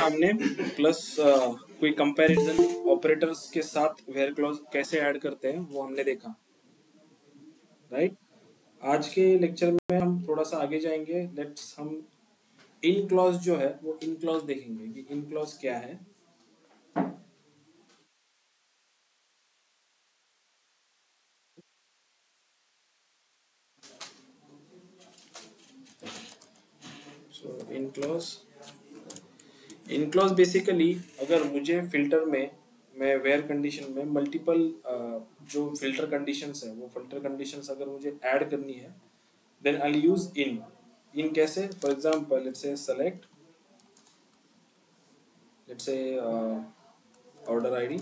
हमने प्लस कोई comparison operators के साथ वेयर क्लॉज कैसे ऐड करते हैं वो हमने देखा, राइट। आज के लेक्चर में हम थोड़ा सा आगे जाएंगे। लेट्स हम इन क्लॉज जो है वो इन क्लॉज देखेंगे कि इन क्लॉज क्या है। सो इन क्लॉज बेसिकली अगर मुझे फिल्टर में मैं वेयर कंडीशन में मल्टीपल जो फिल्टर कंडीशंस है वो फिल्टर कंडीशंस अगर मुझे ऐड करनी है then I will use in कैसे, for example let's say select, let's say order ID,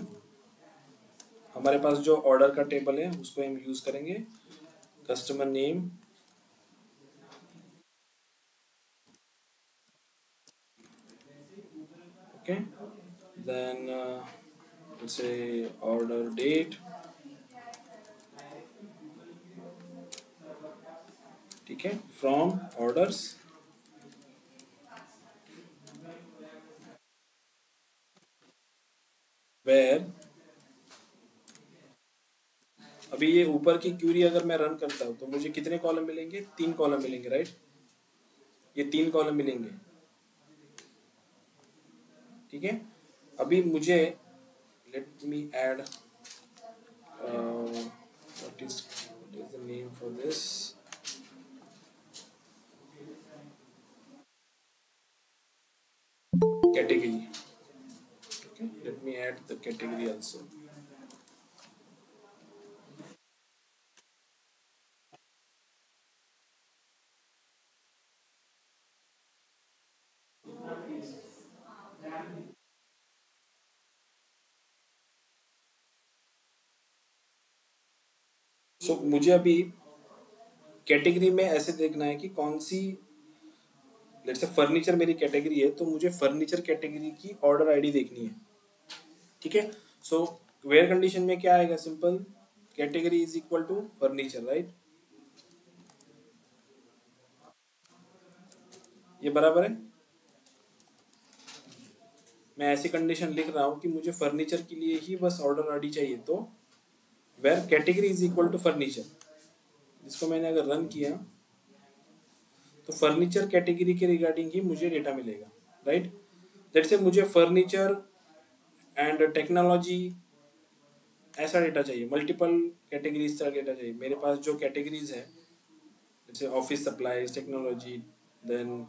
हमारे पास जो ऑर्डर का टेबल है उसको हम यूज करेंगे, customer name, okay, then let's say order date, ठीक है, फ्रॉम ऑर्डर्स, वेयर। अभी ये ऊपर की क्यूरी अगर मैं रन करता हूँ तो मुझे कितने कॉलम मिलेंगे? 3 कॉलम मिलेंगे, राइट। ये 3 कॉलम मिलेंगे, ठीक है। अभी मुझे let me add what is the name for this, category, okay, let me add the category also. So मुझे अभी कैटेगरी में ऐसे देखना है कि कौन सी, लेट्स से फर्नीचर मेरी कैटेगरी है तो मुझे फर्नीचर कैटेगरी की ऑर्डर आईडी देखनी है, ठीक है। सो वेयर कंडीशन में क्या आएगा? Simple, category is equal to furniture, right. ये बराबर है। मैं ऐसी कंडीशन लिख रहा हूं कि मुझे फर्नीचर के लिए ही बस ऑर्डर आईडी चाहिए, तो where category is equal to furniture, जिसको मैंने अगर रन किया तो फर्नीचर कैटेगरी के रिगार्डिंग ही मुझे डेटा मिलेगा, राइट। जैसे मुझे फर्नीचर एंड टेक्नोलॉजी ऐसा डेटा चाहिए, मल्टीपल कैटेगरीज का डेटा चाहिए। मेरे पास जो कैटेगरीज है जैसे office supplies, technology, then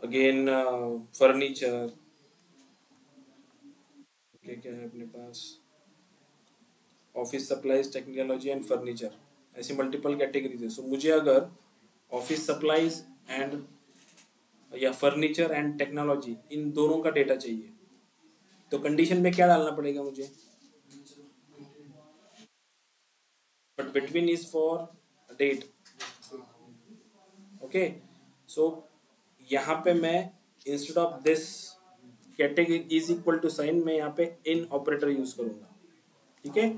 again furniture, क्या है अपने पास, office supplies, technology and furniture, ऐसी मल्टीपल कैटेगरीज है। सो मुझे अगर ऑफिस सप्लाईज एंड या फर्नीचर एंड टेक्नोलॉजी इन दोनों का डेटा चाहिए तो कंडीशन में क्या डालना पड़ेगा मुझे? But between is for date, okay. So यहाँ पे मैं instead of this category is equal to sign में यहाँ पे इन ऑपरेटर यूज करूंगा, ठीक है।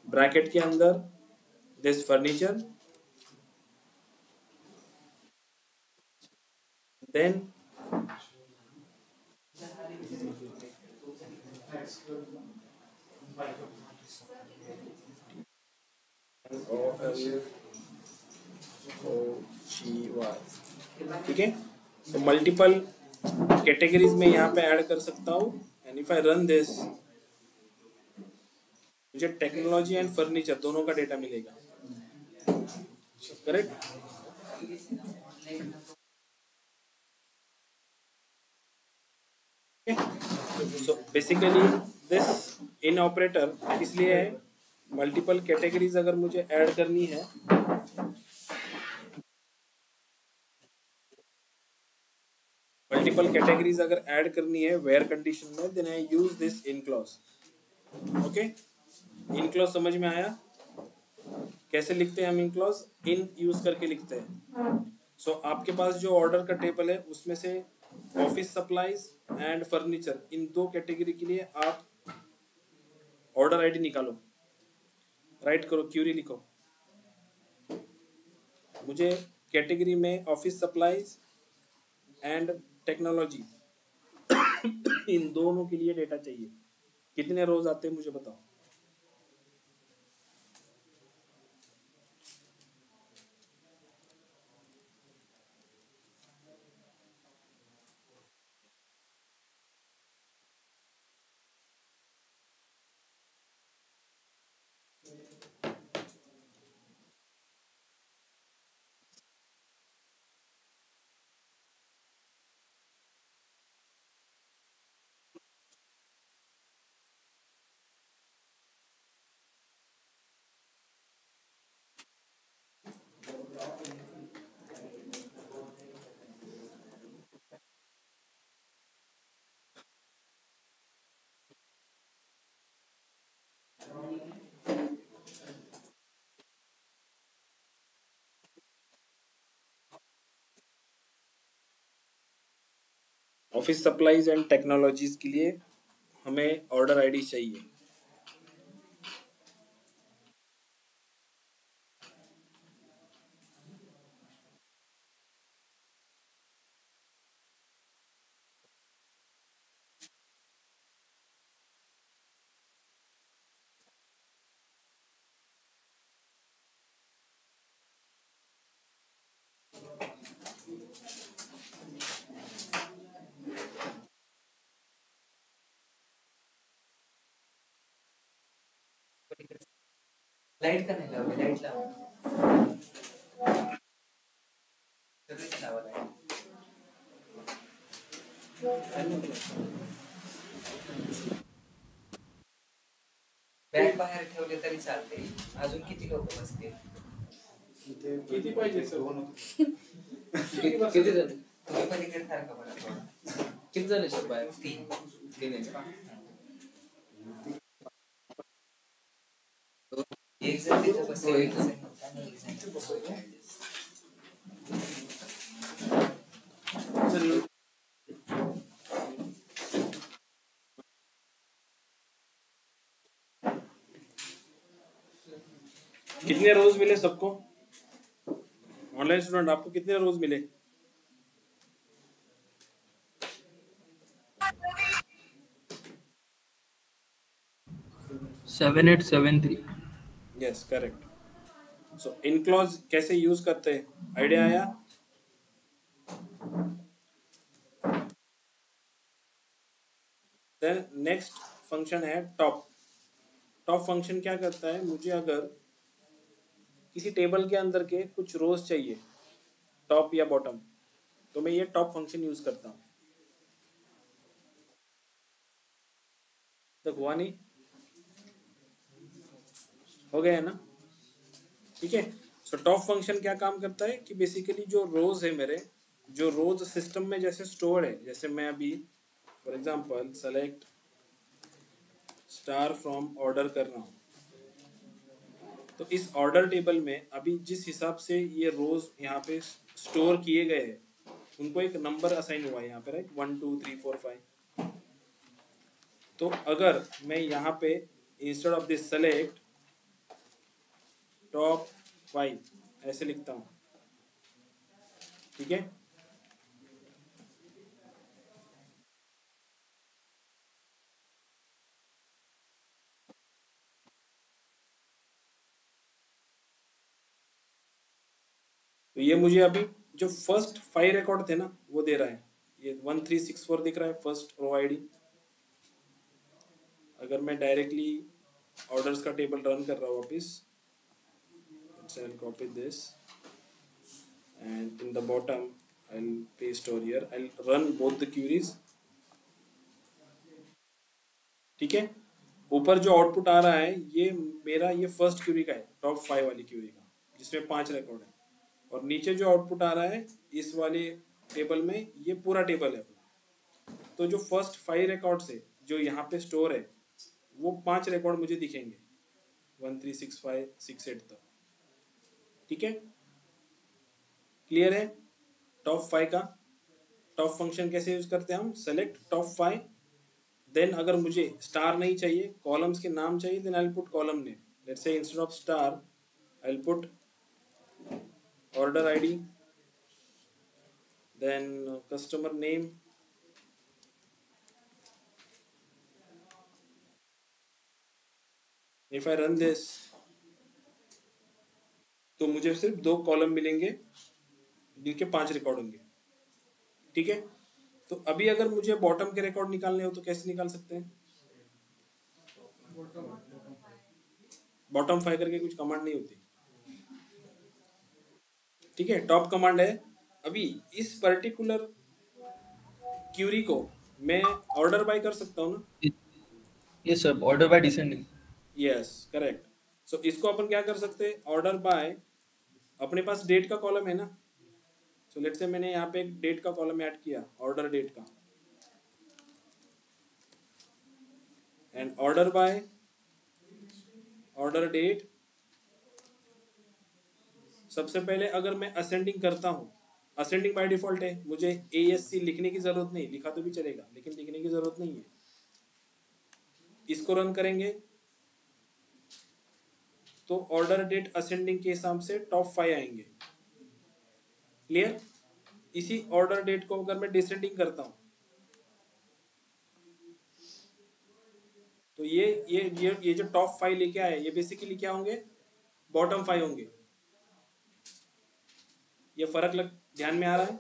ब्रैकेट के अंदर दिस फर्नीचर, देन ठीक है। तो मल्टीपल कैटेगरीज में यहाँ पे ऐड कर सकता हूँ and if I run this मुझे टेक्नोलॉजी एंड फर्नीचर दोनों का डेटा मिलेगा, correct. So basically this in operator इसलिए है, मल्टीपल कैटेगरीज अगर मुझे ऐड करनी है वेयर कंडीशन में then I use this in clause, okay. In clause समझ में आया? कैसे लिखते हैं हम इन क्लॉज? इन यूज करके लिखते हैं। सो आपके पास जो ऑर्डर का टेबल है उसमें से office supplies and furniture in 2 category के लिए आप ऑर्डर आईडी निकालो, राइट करो, क्यूरी लिखो। मुझे कैटेगरी में office supplies and technology in दोनों के लिए डेटा चाहिए। कितने रोज आते हैं मुझे बताओ। ऑफिस सप्लाईज एंड टेक्नोलॉजीज के लिए हमें ऑर्डर आईडी चाहिए। लाइट का नाही लावली, लाईट लावा. सगळीच लावा लाईट. बॅग बाहेर ठेवले तरी चालते. अजून किती लोक बसतील? किती पाहिजे सर? किती जण? तुम्ही पलीकडे सारखा बघा थोडा. किती जण आहेत बाहेर? 3 आहेत का? एक जण तिथे बसेल, एक जण आणि एक जण तिथे बसेल. कितने रोज मिले सबको? ऑनलाइन स्टूडेंट आपको कितने रोज मिले? Seven 873. Yes correct. So in clause कैसे यूज करते हैं, आइडिया आया? देन नेक्स्ट फंक्शन है टॉप। टॉप फंक्शन क्या करता है, मुझे अगर किसी टेबल के अंदर के कुछ रोज चाहिए टॉप या बॉटम, तो मैं ये टॉप फंक्शन यूज करता हूँ। तक हुआ नहीं? हो गया है ना? ठीक है। सो टॉप फंक्शन क्या काम करता है कि बेसिकली जो रोज है मेरे, जो रोज सिस्टम में जैसे स्टोर है, जैसे मैं अभी for example select star from order कर रहा हूँ, तो इस ऑर्डर टेबल में अभी जिस हिसाब से ये रोज यहाँ पे स्टोर किए गए हैं, उनको एक नंबर असाइन हुआ है यहाँ पे, राइट, 1 2 3 4 5। तो अगर मैं यहाँ पे instead of this select top 5 ऐसे लिखता हूँ, ठीक है, तो ये मुझे अभी जो फर्स्ट 5 रिकॉर्ड थे ना वो दे रहा है। ये 1364 दिख रहा है फर्स्ट रो आईडी। अगर मैं डायरेक्टली ऑर्डर्स का टेबल रन कर रहा हूँ वापिस, I'll copy this and in the bottom I'll paste over here, I'll run both the queries, ठीक है। ऊपर जो आउटपुट आ रहा है ये मेरा ये फर्स्ट क्यूरी का है, टॉप 5 वाली क्यूरी का, जिसमें 5 रिकॉर्ड है, और नीचे जो आउटपुट आ रहा है इस वाले टेबल में ये पूरा टेबल है अपना। तो जो फर्स्ट 5 रिकॉर्ड्स है जो यहाँ पे स्टोर है वो 5 रिकॉर्ड मुझे दिखेंगे 1 3 6 5 6 8 तक, ठीक है। क्लियर है? टॉप 5 का टॉप फंक्शन कैसे यूज करते हैं हम, सेलेक्ट टॉप 5, देन अगर मुझे स्टार नहीं चाहिए, कॉलम्स के नाम चाहिए, then I will put column name, let's say instead of star I will put order ID, then customer name, if I run this तो मुझे सिर्फ 2 कॉलम मिलेंगे जिनके 5 रिकॉर्ड होंगे। ठीक है, तो अभी अगर मुझे बॉटम के रिकॉर्ड निकालने हो तो कैसे निकाल सकते हैं? बॉटम 5 करके कुछ कमांड नहीं होती। ठीक है, टॉप कमांड है। अभी इस पर्टिकुलर क्यूरी को मैं ऑर्डर बाय कर सकता हूँ ना? ये सब order by descending. Yes correct. So इसको अपन क्या कर सकते हैं, ऑर्डर बाय, अपने पास डेट का कॉलम है ना, सो लेट्स से मैंने यहाँ पे एक डेट का कॉलम ऐड किया, ऑर्डर डेट का, and order by order date. सबसे पहले अगर मैं असेंडिंग करता हूँ, असेंडिंग बाय डिफॉल्ट है, मुझे ASC लिखने की जरूरत नहीं, लिखा तो भी चलेगा लेकिन लिखने की जरूरत नहीं है। इसको रन करेंगे तो ऑर्डर डेट असेंडिंग के हिसाब से टॉप 5 आएंगे। क्लियर? इसी ऑर्डर डेट को अगर मैं डिसेंडिंग करता हूँ तो ये जो टॉप 5 लेके आए ये बेसिकली क्या होंगे, बॉटम 5 होंगे। ये फर्क ध्यान में आ रहा है?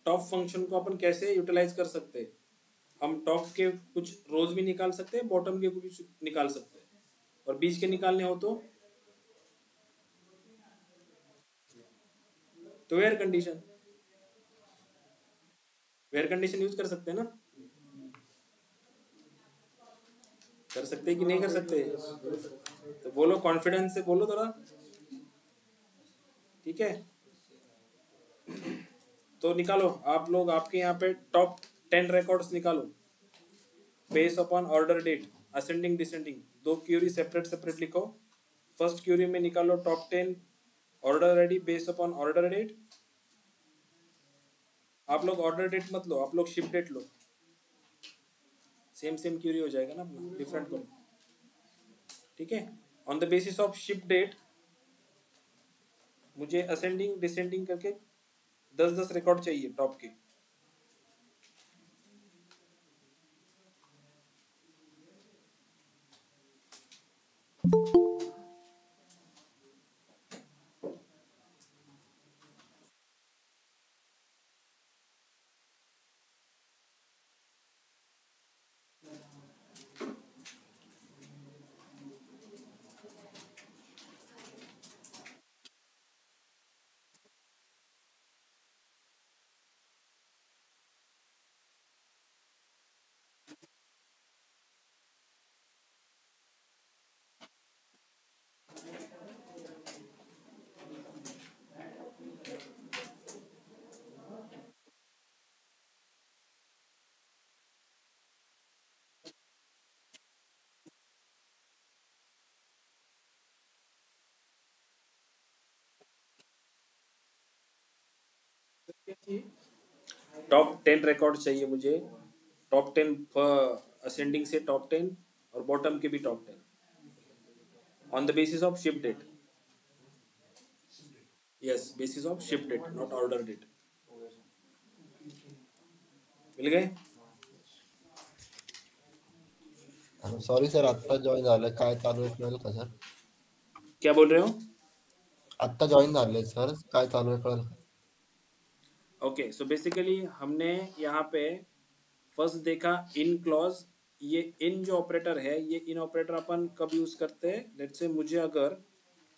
टॉप फंक्शन को अपन कैसे यूटिलाइज कर सकते हैं, हम टॉप के कुछ रोज भी निकाल सकते हैं, बॉटम के कुछ निकाल सकते हैं, और बीच के निकालने हो तो वेयर कंडीशन यूज कर सकते हैं ना? कर सकते हैं कि नहीं कर सकते? तो बोलो, कॉन्फिडेंस से बोलो थोड़ा। ठीक है, तो निकालो आप लोग, आपके यहाँ पे टॉप 10 रिकॉर्ड्स निकालो base upon order date, ascending descending, 2 query separate लिखो। फर्स्ट क्यूरी में निकालो top 10 order ready base upon order date. आप लोग ऑर्डर डेट मत लो, आप लोग शिप डेट लो, सेम क्यूरी हो जाएगा ना अपना, डिफरेंट करो। ठीक है, on the basis of ship date मुझे असेंडिंग डिसेंडिंग करके 10 रिकॉर्ड चाहिए टॉप के। टॉप 10 रिकॉर्ड चाहिए मुझे, टॉप 10 असेंडिंग से टॉप 10 और बॉटम के भी top 10 on the basis of ship date. Yes, basis of ship date not order date. मिल गए? सॉरी सर, आत्ता जॉईन झालं, काय चालू आहे कळेल का सर? क्या बोल रहे हो? आत्ता जॉईन झाले सर, काय चालू आहे कळेल का? ओके, सो बेसिकली हमने यहाँ पे फर्स्ट देखा इन क्लॉज। ये इन जो ऑपरेटर है, ये इन ऑपरेटर अपन कब यूज करते हैं? लेट्स से मुझे अगर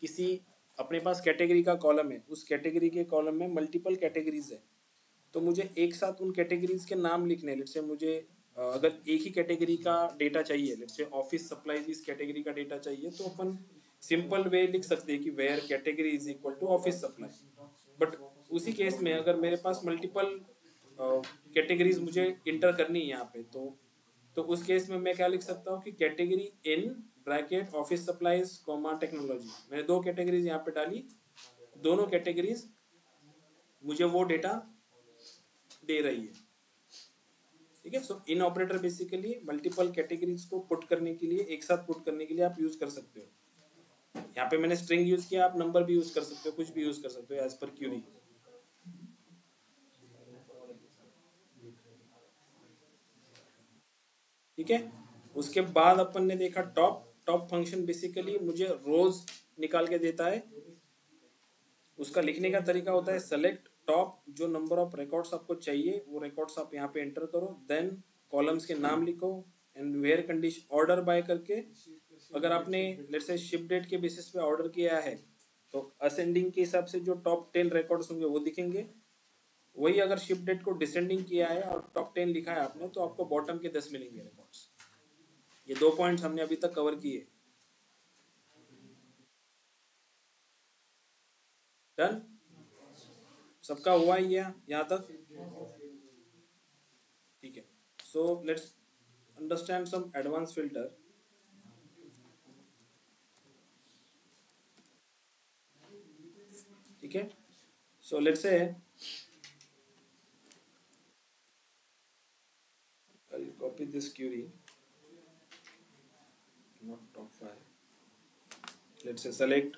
किसी अपने पास कैटेगरी का कॉलम है, उस कैटेगरी के कॉलम में मल्टीपल कैटेगरीज है, तो मुझे एक साथ उन कैटेगरीज के नाम लिखने हैं। लेट्स से मुझे अगर एक ही कैटेगरी का डेटा चाहिए, लेट्स से ऑफिस सप्लाईज इस कैटेगरी का डेटा चाहिए, तो अपन सिंपल वे लिख सकते हैं कि where category is equal to office supply. But उसी केस में अगर मेरे पास मल्टीपल कैटेगरीज मुझे इंटर करनी है यहाँ पे, तो उस केस में मैं क्या लिख सकता हूँ कि category in bracket office supplies comma technology. मैंने 2 कैटेगरीज यहाँ पे डाली, दोनों कैटेगरीज मुझे वो डेटा दे रही है। ठीक है, सो इन ऑपरेटर बेसिकली मल्टीपल कैटेगरीज को पुट करने के लिए, एक साथ पुट करने के लिए आप यूज कर सकते हो। यहाँ पे मैंने स्ट्रिंग यूज किया, आप नंबर भी यूज कर सकते हो, कुछ भी यूज कर सकते हो एज पर क्यूरी। ठीक है, उसके बाद अपन ने देखा टॉप टॉप फंक्शन बेसिकली मुझे रोज निकाल के देता है। उसका लिखने का तरीका होता है सेलेक्ट टॉप, जो नंबर ऑफ रिकॉर्ड्स आपको चाहिए वो रिकॉर्ड्स आप यहाँ पे एंटर करो, देन कॉलम्स के नाम लिखो and where condition order by करके, अगर आपने लेट्स से शिप डेट के बेसिस पे ऑर्डर किया है तो असेंडिंग के हिसाब से जो टॉप 10 रिकॉर्ड्स होंगे वो दिखेंगे। वही अगर शिप डेट को डिसेंडिंग किया है और टॉप 10 लिखा है आपने तो आपको बॉटम के 10 मिलेंगे रिकॉर्ड्स। ये 2 पॉइंट्स हमने अभी तक कवर किए। डन? सबका हुआ ही है यहाँ तक? ठीक है, so let's understand some advance filter. ठीक है, so let's say I'll copy this query, not top 5. Let's say select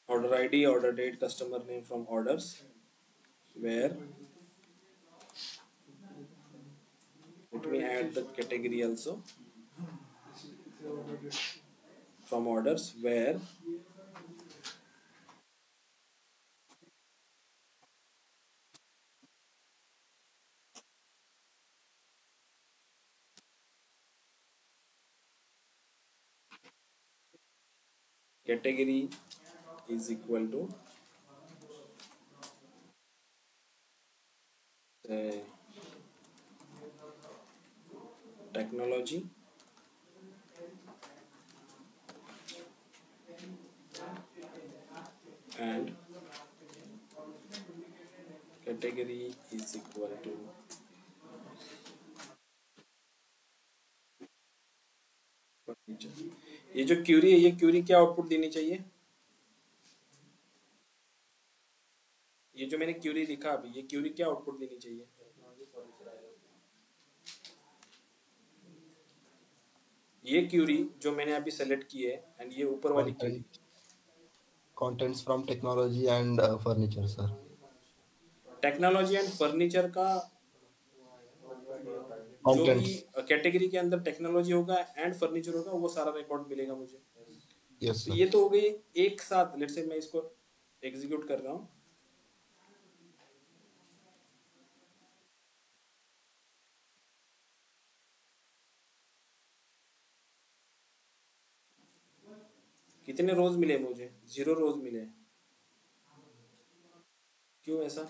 order ID, order date, customer name from orders, where let me add the category also from orders, where category is equal to say technology and category is equal to ये जो Curie है, ये Curie क्या output देनी चाहिए? ये जो मैंने क्यूरी लिखा अभी, ये क्यूरी क्या आउटपुट देनी चाहिए? ये क्यूरी जो मैंने अभी सेलेक्ट की है एंड ये ऊपर वाली query contents from technology and furniture sir। Technology and furniture का जो भी कैटेगरी के अंदर टेक्नोलॉजी होगा एंड फर्नीचर होगा वो सारा रिकॉर्ड मिलेगा मुझे। यस तो सर। ये तो हो गई एक साथ। लेट्स से मैं इसको एग्जीक्यूट कर रहा हूँ। कितने रोज मिले मुझे? 0 रोज मिले। क्यों ऐसा?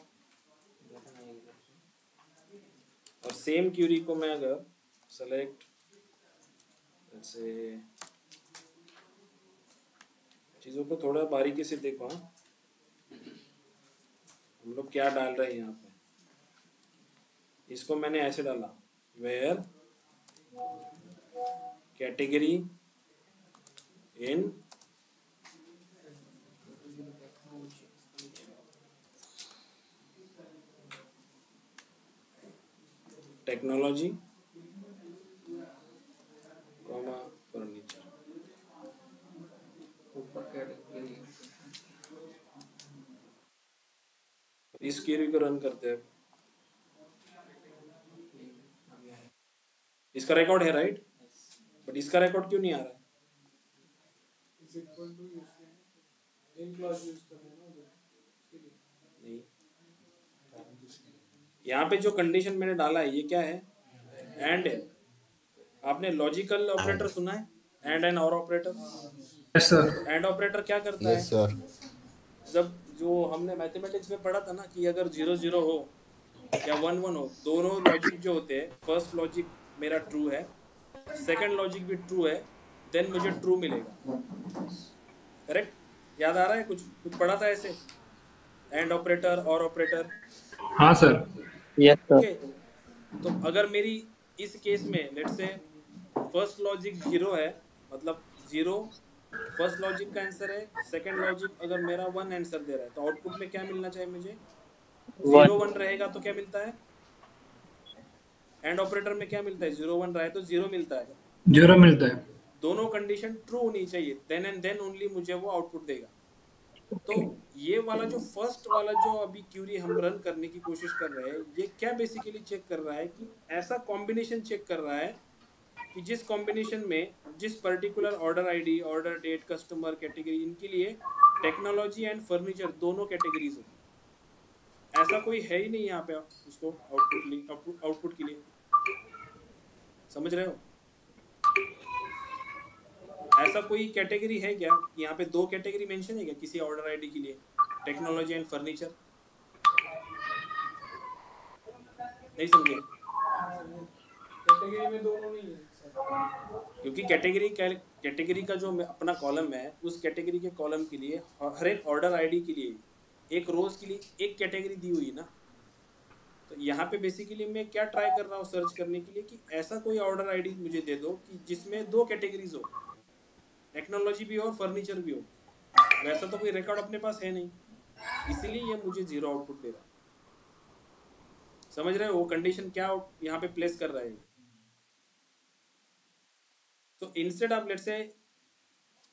और सेम क्यूरी को मैं अगर सेलेक्ट से चीजों को थोड़ा बारीकी से देखो, हम लोग क्या डाल रहे हैं यहाँ पे। इसको मैंने ऐसे डाला where category in technology comma furniture. इस क्वेरी को रन करते हैं। इसका रिकॉर्ड है राइट, बट इसका रिकॉर्ड क्यों नहीं आ रहा है? नहीं, यहाँ पे जो कंडीशन मैंने डाला है ये क्या है? एंड है। आपने लॉजिकल ऑपरेटर सुना है? एंड और operator? Yes sir. And operator क्या करता है? Yes sir. जब जो हमने मैथमेटिक्स में पढ़ा था ना कि अगर 0 0 हो या 1 1 हो, दोनों लॉजिक जो होते हैं, फर्स्ट लॉजिक मेरा ट्रू है, सेकंड लॉजिक भी ट्रू है, देन मुझे ट्रू मिलेगा। करेक्ट? याद आ रहा है? कुछ पढ़ा था ऐसे? एंड ऑपरेटर और ऑपरेटर। हाँ सर। Yes sir. ओके, तो अगर मेरी इस केस में लेट्स से फर्स्ट लॉजिक 0 है, मतलब 0 फर्स्ट लॉजिक का आंसर है, सेकंड लॉजिक अगर मेरा 1 आंसर दे रहा है, तो आउटपुट में क्या मिलना चाहिए मुझे? 0 1 रहेगा तो क्या मिलता है? एंड ऑपरेटर में क्या मिलता है? 0 1 रहा है तो 0 मिलता है। 0 मिलता है। दोनों कंडीशन ट्रू होनी चाहिए, देन एंड देन ओनली मुझे वो आउटपुट देगा। तो ये वाला जो फर्स्ट वाला जो अभी क्यूरी हम रन करने की कोशिश कर रहे हैं, ये क्या बेसिकली चेक कर रहा है कि ऐसा कॉम्बिनेशन चेक कर रहा है कि जिस कॉम्बिनेशन में जिस particular order ID, order date, customer category, इनके लिए टेक्नोलॉजी एंड फर्नीचर दोनों कैटेगरीज हो। ऐसा कोई है ही नहीं यहाँ पे उसको आउटपुट के लिए। समझ रहे हो? ऐसा कोई कैटेगरी है क्या? यहाँ पे दो कैटेगरी मेंशन है क्या किसी ऑर्डर आईडी के लिए, टेक्नोलॉजी एंड फर्नीचर? नहीं समझे? कैटेगरी में दोनों नहीं है सर। क्योंकि कैटेगरी का जो अपना कॉलम है, उस कैटेगरी के कॉलम के लिए हर एक ऑर्डर आईडी के लिए एक रोज के लिए एक कैटेगरी दी हुई ना। तो यहाँ पे बेसिकली मैं क्या ट्राई कर रहा हूँ सर्च करने के लिए कि ऐसा कोई ऑर्डर आईडी मुझे दे दो कि जिसमें दो कैटेगरीज हो, टेक्नोलॉजी भी हो और फर्नीचर भी हो। वैसा तो कोई रिकॉर्ड अपने पास है नहीं, इसीलिए ये मुझे जीरो आउटपुट दे रहा है। समझ रहे हो वो कंडीशन क्या यहाँ पे प्लेस कर रहा है? तो इंस्टेड ऑफ लेट्स से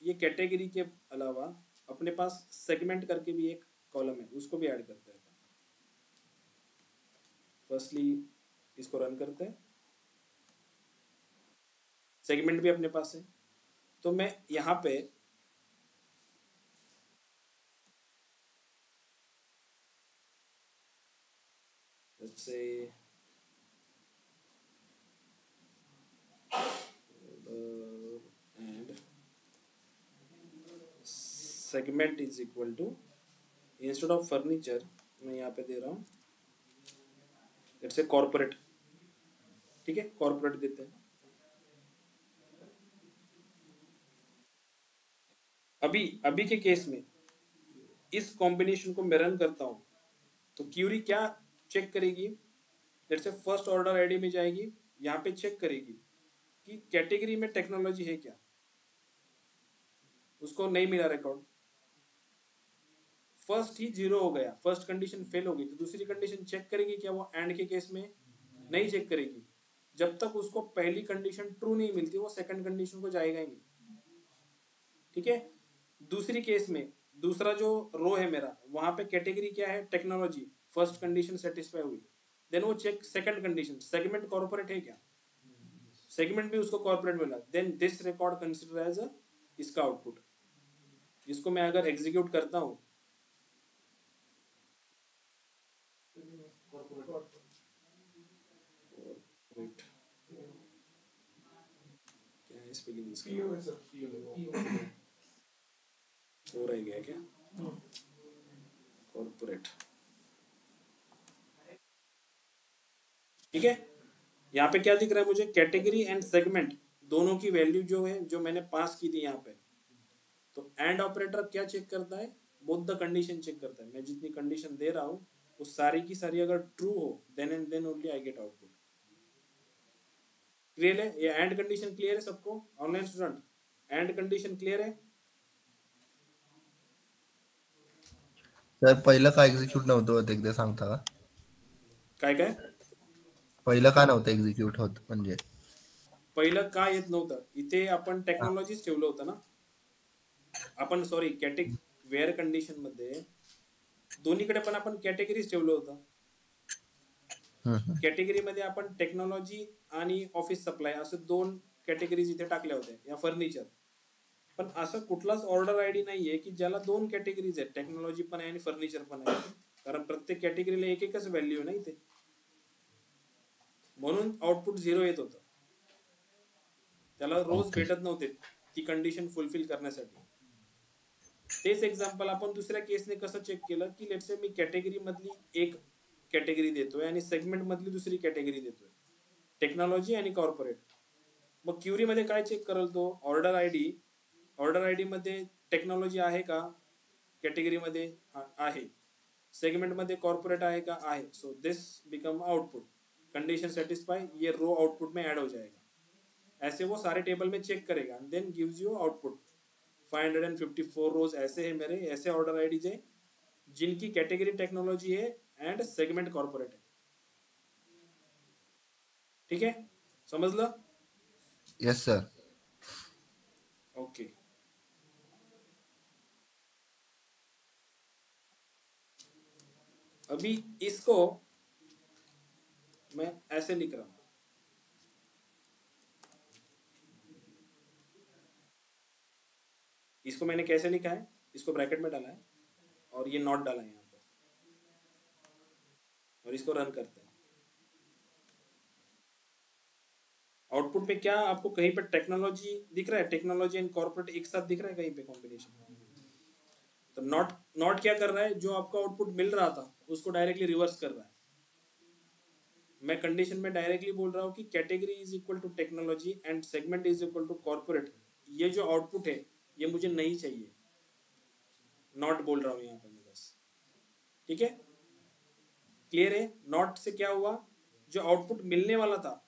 ये कैटेगरी के अलावा अपने पास सेगमेंट करके भी एक कॉलम है, उसको भी ऐड करते हैं। फर्स्टली इसको रन करते हैं, सेगमेंट भी अपने पास है। तो मैं यहाँ पे let's say and segment is equal to, instead of furniture मैं यहाँ पे दे रहा हूँ लेट्स से कॉर्पोरेट। ठीक है, कॉर्पोरेट देते हैं। अभी के केस में इस कॉम्बिनेशन को मैं रन करता हूँ तो क्यूरी क्या चेक करेगी? Let's say first order ID में जाएगी, यहाँ पे चेक करेगी कि कैटेगरी में टेक्नोलॉजी है क्या। उसको नहीं मिला रिकॉर्ड, फर्स्ट ही जीरो हो गया, फर्स्ट कंडीशन फेल हो गई। तो दूसरी कंडीशन चेक करेगी क्या? वो एंड के केस में नहीं चेक करेगी। जब तक उसको पहली कंडीशन ट्रू नहीं मिलती वो सेकंड कंडीशन को जाएगा ही नहीं। ठीक है, दूसरी केस में दूसरा जो रो है मेरा, वहां पे कैटेगरी क्या है? टेक्नोलॉजी। फर्स्ट कंडीशन सेटिस्फाई हुई, देन वो check second condition, segment corporate है क्या? सेगमेंट भी उसको कॉर्पोरेट मिला, then this record consider as इसका आउटपुट। जिसको मैं अगर एग्जीक्यूट करता हूं, क्या है स्पेलिंग इसका? पीओ है सर, पीओ। हो रह गया क्या? कॉर्पोरेट। ठीक है, यहाँ पे क्या दिख रहा है मुझे? कैटेगरी एंड सेगमेंट दोनों की वैल्यू जो है, जो मैंने पास की थी यहाँ पे। तो एंड ऑपरेटर क्या चेक करता है? बोथ द कंडीशन चेक करता है। मैं जितनी कंडीशन दे रहा हूँ वो सारी की सारी अगर ट्रू हो then and then only I get output. Clear है? ये एंड कंडीशन क्लियर है सबको? Online student, and condition clear है? सर पहिलं का एक्झिक्यूट नव्हतं होत एकदा सांगता का? काय काय पहिलं का नव्हतं एक्झिक्यूट होत म्हणजे? पहिलं का येत नव्हतं? इथे आपण टेक्नॉलॉजीच ठेवलं होतं ना आपण, सॉरी वेअर कंडिशन मध्ये दोन्हीकडे पण आपण कॅटेगरीज ठेवलं होतं। कॅटेगरी मध्ये आपण टेक्नॉलॉजी आणि ऑफिस सप्लाय असे दोन कॅटेगरीज इथे टाकल्या होत्या, या फर्निचर। पण असं कुठलाच ऑर्डर आयडी नाहीये की ज्याला दोन कॅटेगरीज आहेत, टेक्नॉलॉजी पण आहे आणि फर्निचर पण आहे। कारण प्रत्येक कॅटेगरीला एक एकच व्हॅल्यू आहे ना इथे, म्हणून आउटपुट झिरो येत होतं। त्याला रोज भेटत नव्हते ती कंडिशन फुलफिल करण्यासाठी। तेच एक्झाम्पल आपण दुसऱ्या केसने कसं चेक केलं की लेट्स से मी कॅटेगरी मधली एक कॅटेगरी देतोय आणि सेगमेंट मधली दुसरी कॅटेगरी देतोय, टेक्नॉलॉजी आणि कॉर्पोरेट। मग क्युरी मध्ये काय चेक करल तो? ऑर्डर आयडी मध्ये टेक्नॉलॉजी आहे का? कॅटेगरी मध्ये आहे। सेगमेंट मध्ये कॉर्पोरेट आहे का? आहे। So this become output, condition satisfy, ये रो आउटपुट में ऐड हो जाएगा। ऐसे वो सारे टेबल में चेक करेगा, देन गिव्स यू आउटपुट। 554 रोज ऐसे है मेरे, ऐसे ऑर्डर आईडीज है जिनकी कैटेगरी टेक्नोलॉजी है एंड सेगमेंट कॉर्पोरेट है। ठीक है, समझ लो? Yes sir. ओके। अभी इसको मैं ऐसे लिख रहा हूं, इसको मैंने कैसे लिखा है, इसको ब्रैकेट में डाला है और ये नॉट डाला है यहाँ पर, और इसको रन करते हैं। आउटपुट पे क्या आपको कहीं पे टेक्नोलॉजी दिख रहा है, टेक्नोलॉजी एंड कॉर्पोरेट एक साथ दिख रहा है कहीं पे कॉम्बिनेशन। तो नॉट नॉट क्या कर रहा है, जो आपका आउटपुट मिल रहा था उसको डायरेक्टली रिवर्स कर रहा है। मैं कंडीशन में डायरेक्टली बोल रहा हूँ कि category is equal to technology and segment is equal to corporate. ये जो आउटपुट है ये मुझे नहीं चाहिए, नॉट बोल रहा हूँ यहाँ पर मैं बस। ठीक है, क्लियर है? नॉट से क्या हुआ, जो आउटपुट मिलने वाला था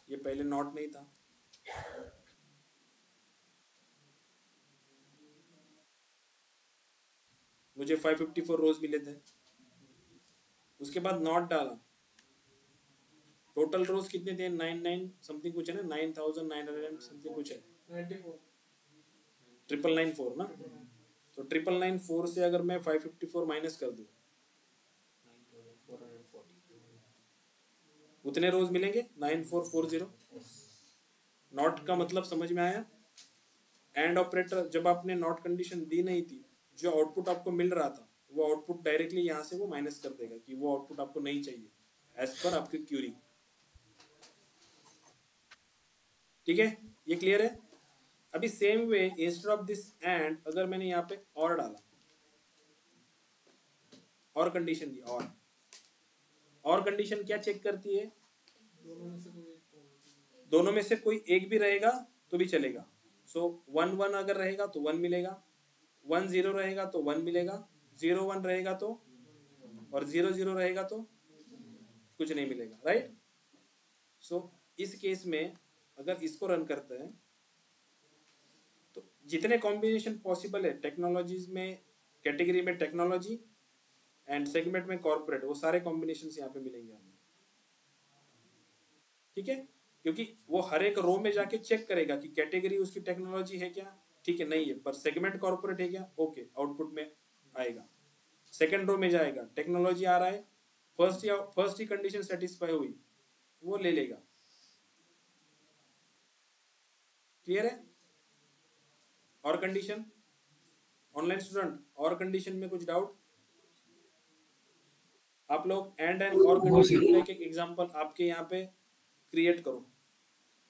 ये पहले नॉट नहीं था, मुझे 554 रोज मिले थे, उसके बाद नॉट डाला, टोटल रोज कितने थे, 99 समथिंग कुछ है ना, 9900 समथिंग कुछ है, 94 994 ना। तो 994 से अगर मैं 554 माइनस कर दूं, उतने रोज मिलेंगे 9440। नॉट का मतलब समझ में आया? एंड ऑपरेटर जब आपने नॉट कंडीशन दी नहीं थी, जो आउटपुट आपको मिल रहा था वो आउटपुट डायरेक्टली यहाँ से वो माइनस कर देगा कि वो आउटपुट आपको नहीं चाहिए एज पर आपकी क्यूरी। ठीक है, ये क्लियर है? अभी same way instead of this and अगर मैंने यहाँ पे और डाला, और कंडीशन दी, और कंडीशन क्या चेक करती है, दोनों में से कोई एक भी रहेगा तो भी चलेगा। सो 1 1 अगर रहेगा तो 1 मिलेगा, 1 0 रहेगा तो 1 मिलेगा, 0 1 रहेगा तो, और 0 0 रहेगा तो कुछ नहीं मिलेगा, राइट? सो इस केस में अगर इसको रन करते हैं तो जितने कॉम्बिनेशन पॉसिबल है टेक्नोलॉजीज में, कैटेगरी में टेक्नोलॉजी एंड सेगमेंट में कॉर्पोरेट, वो सारे कॉम्बिनेशन यहाँ पे मिलेंगे हमें। ठीक है, क्योंकि वो हर एक रो में जाके चेक करेगा कि कैटेगरी उसकी टेक्नोलॉजी है क्या, ठीक है नहीं है, पर सेगमेंट कॉर्पोरेट है क्या, ओके आउटपुट में आएगा। सेकंड रो में जाएगा, टेक्नोलॉजी आ रहा है, फर्स्ट ही कंडीशन सेटिस्फाई हुई, वो ले लेगा। क्लियर है? और कंडीशन, ऑनलाइन स्टूडेंट और कंडीशन में कुछ डाउट? आप लोग एंड और कंडीशन का एक एग्जांपल आपके यहाँ पे क्रिएट करो।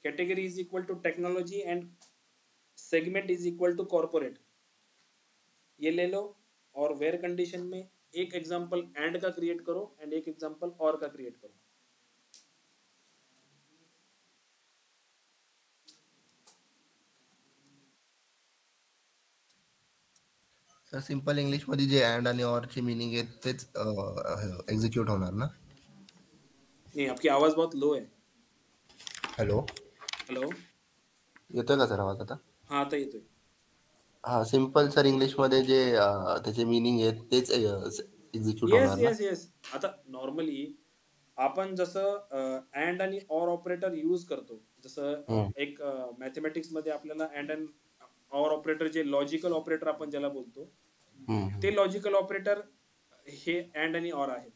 Category is equal to technology and segment is equal to corporate, ये ले लो, और वेयर कंडीशन में एक एग्जांपल एंड का क्रिएट करो एंड एक एग्जांपल और का क्रिएट करो। सर सिंपल इंग्लिश मध्ये जे अँड आणि ऑर ची मीनिंग आहे तेच एक्झिक्यूट होणार ना? नहीं, आपकी आवाज बहुत लो है। हॅलो, हेलो, येतोय का सर आवाज आता? हाँ आता येतोय। हा, सिंपल सर इंग्लिश मध्ये जे त्याचे मीनिंग आहेत तेच एक्झिक्यूट येस होणार ना? येस येस, आता नॉर्मली आपण जसं अँड आणि ऑर ऑपरेटर यूज करतो, जसं एक मॅथमॅटिक्स मध्ये आपल्याला and and or operator, J logical operator आपण ज्याला बोलतो, ते लॉजिकल ऑपरेटर हे अँड आणि ऑर आहेत.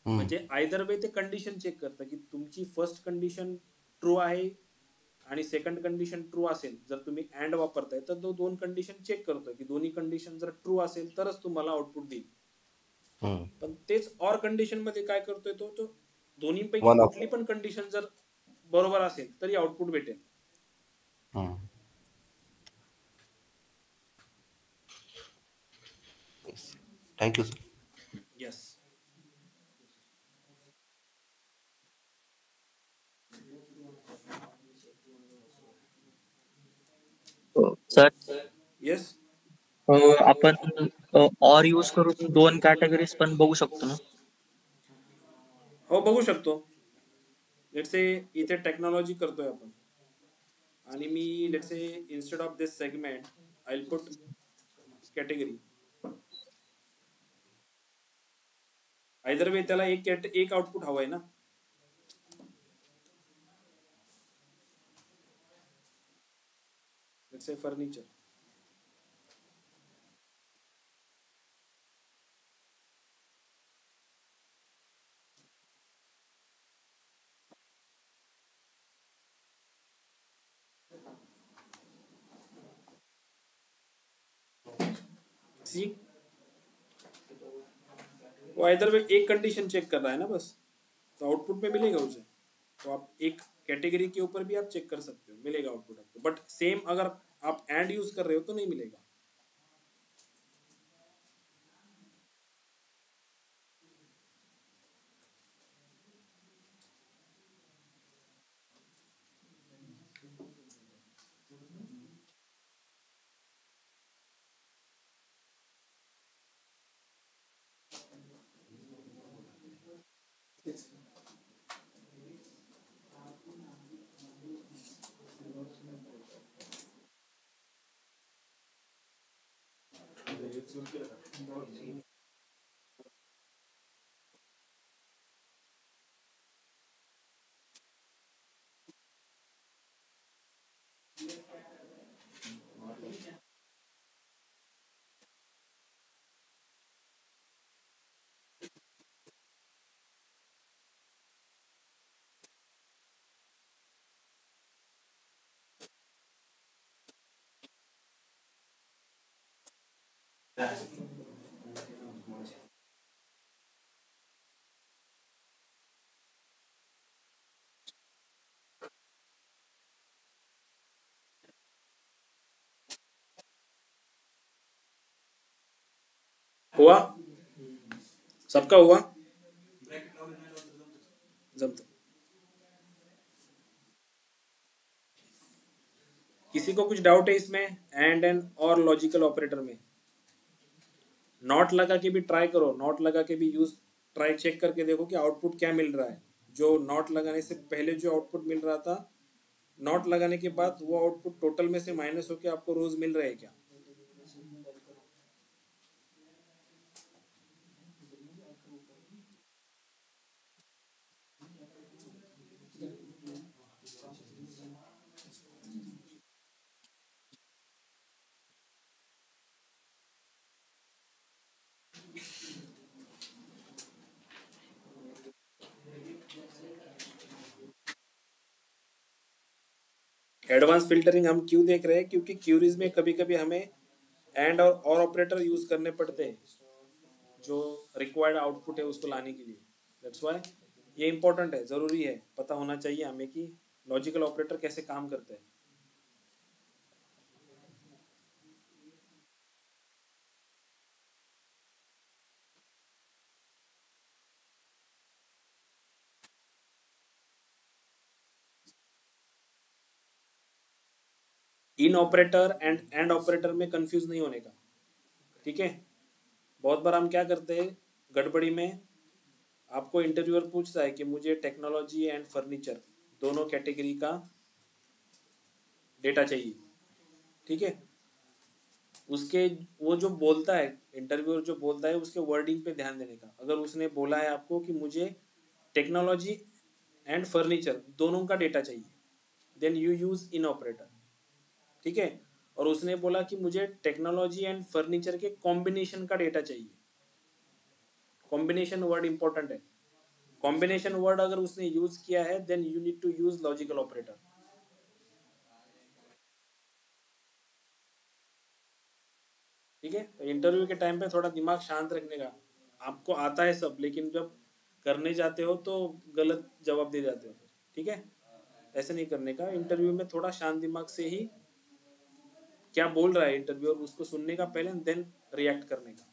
म्हणजे आयदर वे ते कंडिशन चेक करतं की तुमची फर्स्ट कंडिशन ट्रू आहे आणि सेकंड कंडिशन ट्रू असेल, जर तुम्ही अँड वापरताय तर तो दोन कंडिशन चेक करतो की दोन्ही कंडिशन जर ट्रू असेल तरच तुम्हाला आउटपुट देईल. पण तेच ऑर कंडिशन मध्ये काय करतोय तो दोन्हीपैकी कुठली पण कंडिशन जर बरोबर असेल तरी आउटपुट भेटेल. Thank you sir. Yes, sir yes, आपण ऑर यूज करून दोन कॅटेगरीज पण बघू शकतो ना? हो बघू शकतो. लेट्स से इथे टेक्नॉलॉजी करतोय आपण आणि मी let's say instead of this segment I will put category. Either way त्याला एक आउटपुट हवंय ना, लेट्स से फर्नीचर। सी वो इधर में एक कंडीशन चेक कर रहा है ना बस, तो आउटपुट में मिलेगा उसे। तो आप एक कैटेगरी के ऊपर भी आप चेक कर सकते हो, मिलेगा आउटपुट आपको। बट सेम अगर आप एंड यूज कर रहे हो तो नहीं मिलेगा। हुआ, सबका हुआ। जब किसी को कुछ डाउट है इसमें, एंड और लॉजिकल ऑपरेटर में, नॉट लगा के भी ट्राई करो, नॉट लगा के भी यूज ट्राई चेक करके देखो कि आउटपुट क्या मिल रहा है। जो नॉट लगाने से पहले जो आउटपुट मिल रहा था, नॉट लगाने के बाद वो आउटपुट टोटल में से माइनस होकर आपको रोज मिल रहा है क्या। एडवांस फिल्टरिंग हम क्यों देख रहे हैं, क्योंकि क्यूरीज में कभी कभी हमें एंड और ऑपरेटर यूज करने पड़ते हैं जो रिक्वायर्ड आउटपुट है उसको लाने के लिए। दैट्स व्हाई ये इंपॉर्टेंट है, जरूरी है, पता होना चाहिए हमें कि लॉजिकल ऑपरेटर कैसे काम करते हैं। इन ऑपरेटर एंड ऑपरेटर में कंफ्यूज नहीं होने का, ठीक है। बहुत बार हम क्या करते हैं गड़बड़ी में, आपको इंटरव्यूअर पूछता है कि मुझे टेक्नोलॉजी एंड फर्नीचर दोनों कैटेगरी का डेटा चाहिए, ठीक है। उसके वो जो बोलता है इंटरव्यूअर, जो बोलता है उसके वर्डिंग पे ध्यान देने का। अगर उसने बोला है आपको कि मुझे टेक्नोलॉजी एंड फर्नीचर दोनों का डेटा चाहिए, then you use in operator, ठीक है। और उसने बोला कि मुझे टेक्नोलॉजी एंड फर्नीचर के कॉम्बिनेशन का डेटा चाहिए, कॉम्बिनेशन वर्ड इंपॉर्टेंट है। कॉम्बिनेशन वर्ड अगर उसने यूज किया है then you need to use logical operator, ठीक है। तो इंटरव्यू के टाइम पे थोड़ा दिमाग शांत रखने का। आपको आता है सब, लेकिन जब करने जाते हो तो गलत जवाब दे जाते हो, ठीक है। ऐसे नहीं करने का। इंटरव्यू में थोड़ा शांत दिमाग से ही क्या बोल रहा है इंटरव्यूअर उसको सुनने का पहले, देन रिएक्ट करने का।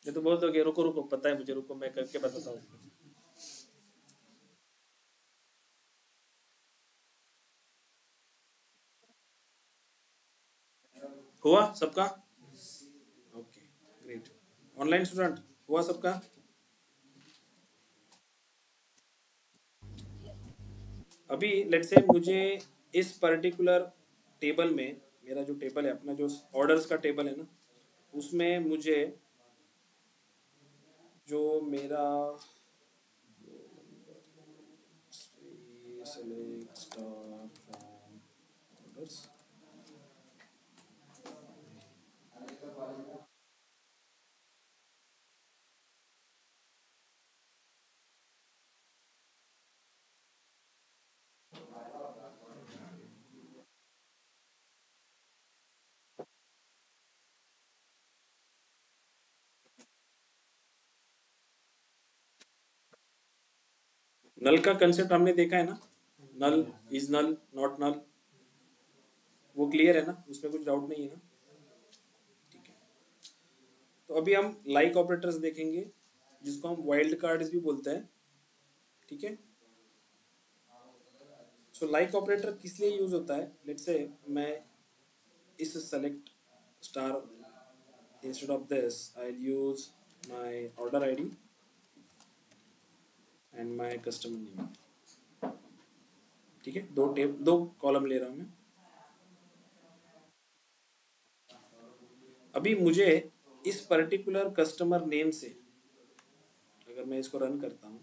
ये तो बोल दोगे रुको रुको, पता है मुझे, रुको मैं करके बताता हूँ। हुआ सबका? Okay great. ऑनलाइन स्टूडेंट हुआ सबका? अभी लेट्स से मुझे इस पर्टिकुलर टेबल में, मेरा जो टेबल है अपना, जो ऑर्डर्स का टेबल है ना, उसमें मुझे जो मेरा सेलेक्ट स्टार फ्रॉम नल का कंसेप्ट हमने देखा है ना, नल इज नल नॉट नल, वो क्लियर है ना, उसमें कुछ डाउट नहीं है ना? ठीक है, तो अभी हम लाइक ऑपरेटर्स देखेंगे जिसको हम वाइल्ड कार्ड्स भी बोलते हैं। ठीक है, सो लाइक ऑपरेटर किस लिए यूज होता है? लेट्स से मैं इस select star instead of this I use my order ID and my customer name. ठीक है, दो कॉलम ले रहा हूं मैं। अभी मुझे इस पर्टिकुलर कस्टमर नेम से अगर मैं इसको रन करता हूं,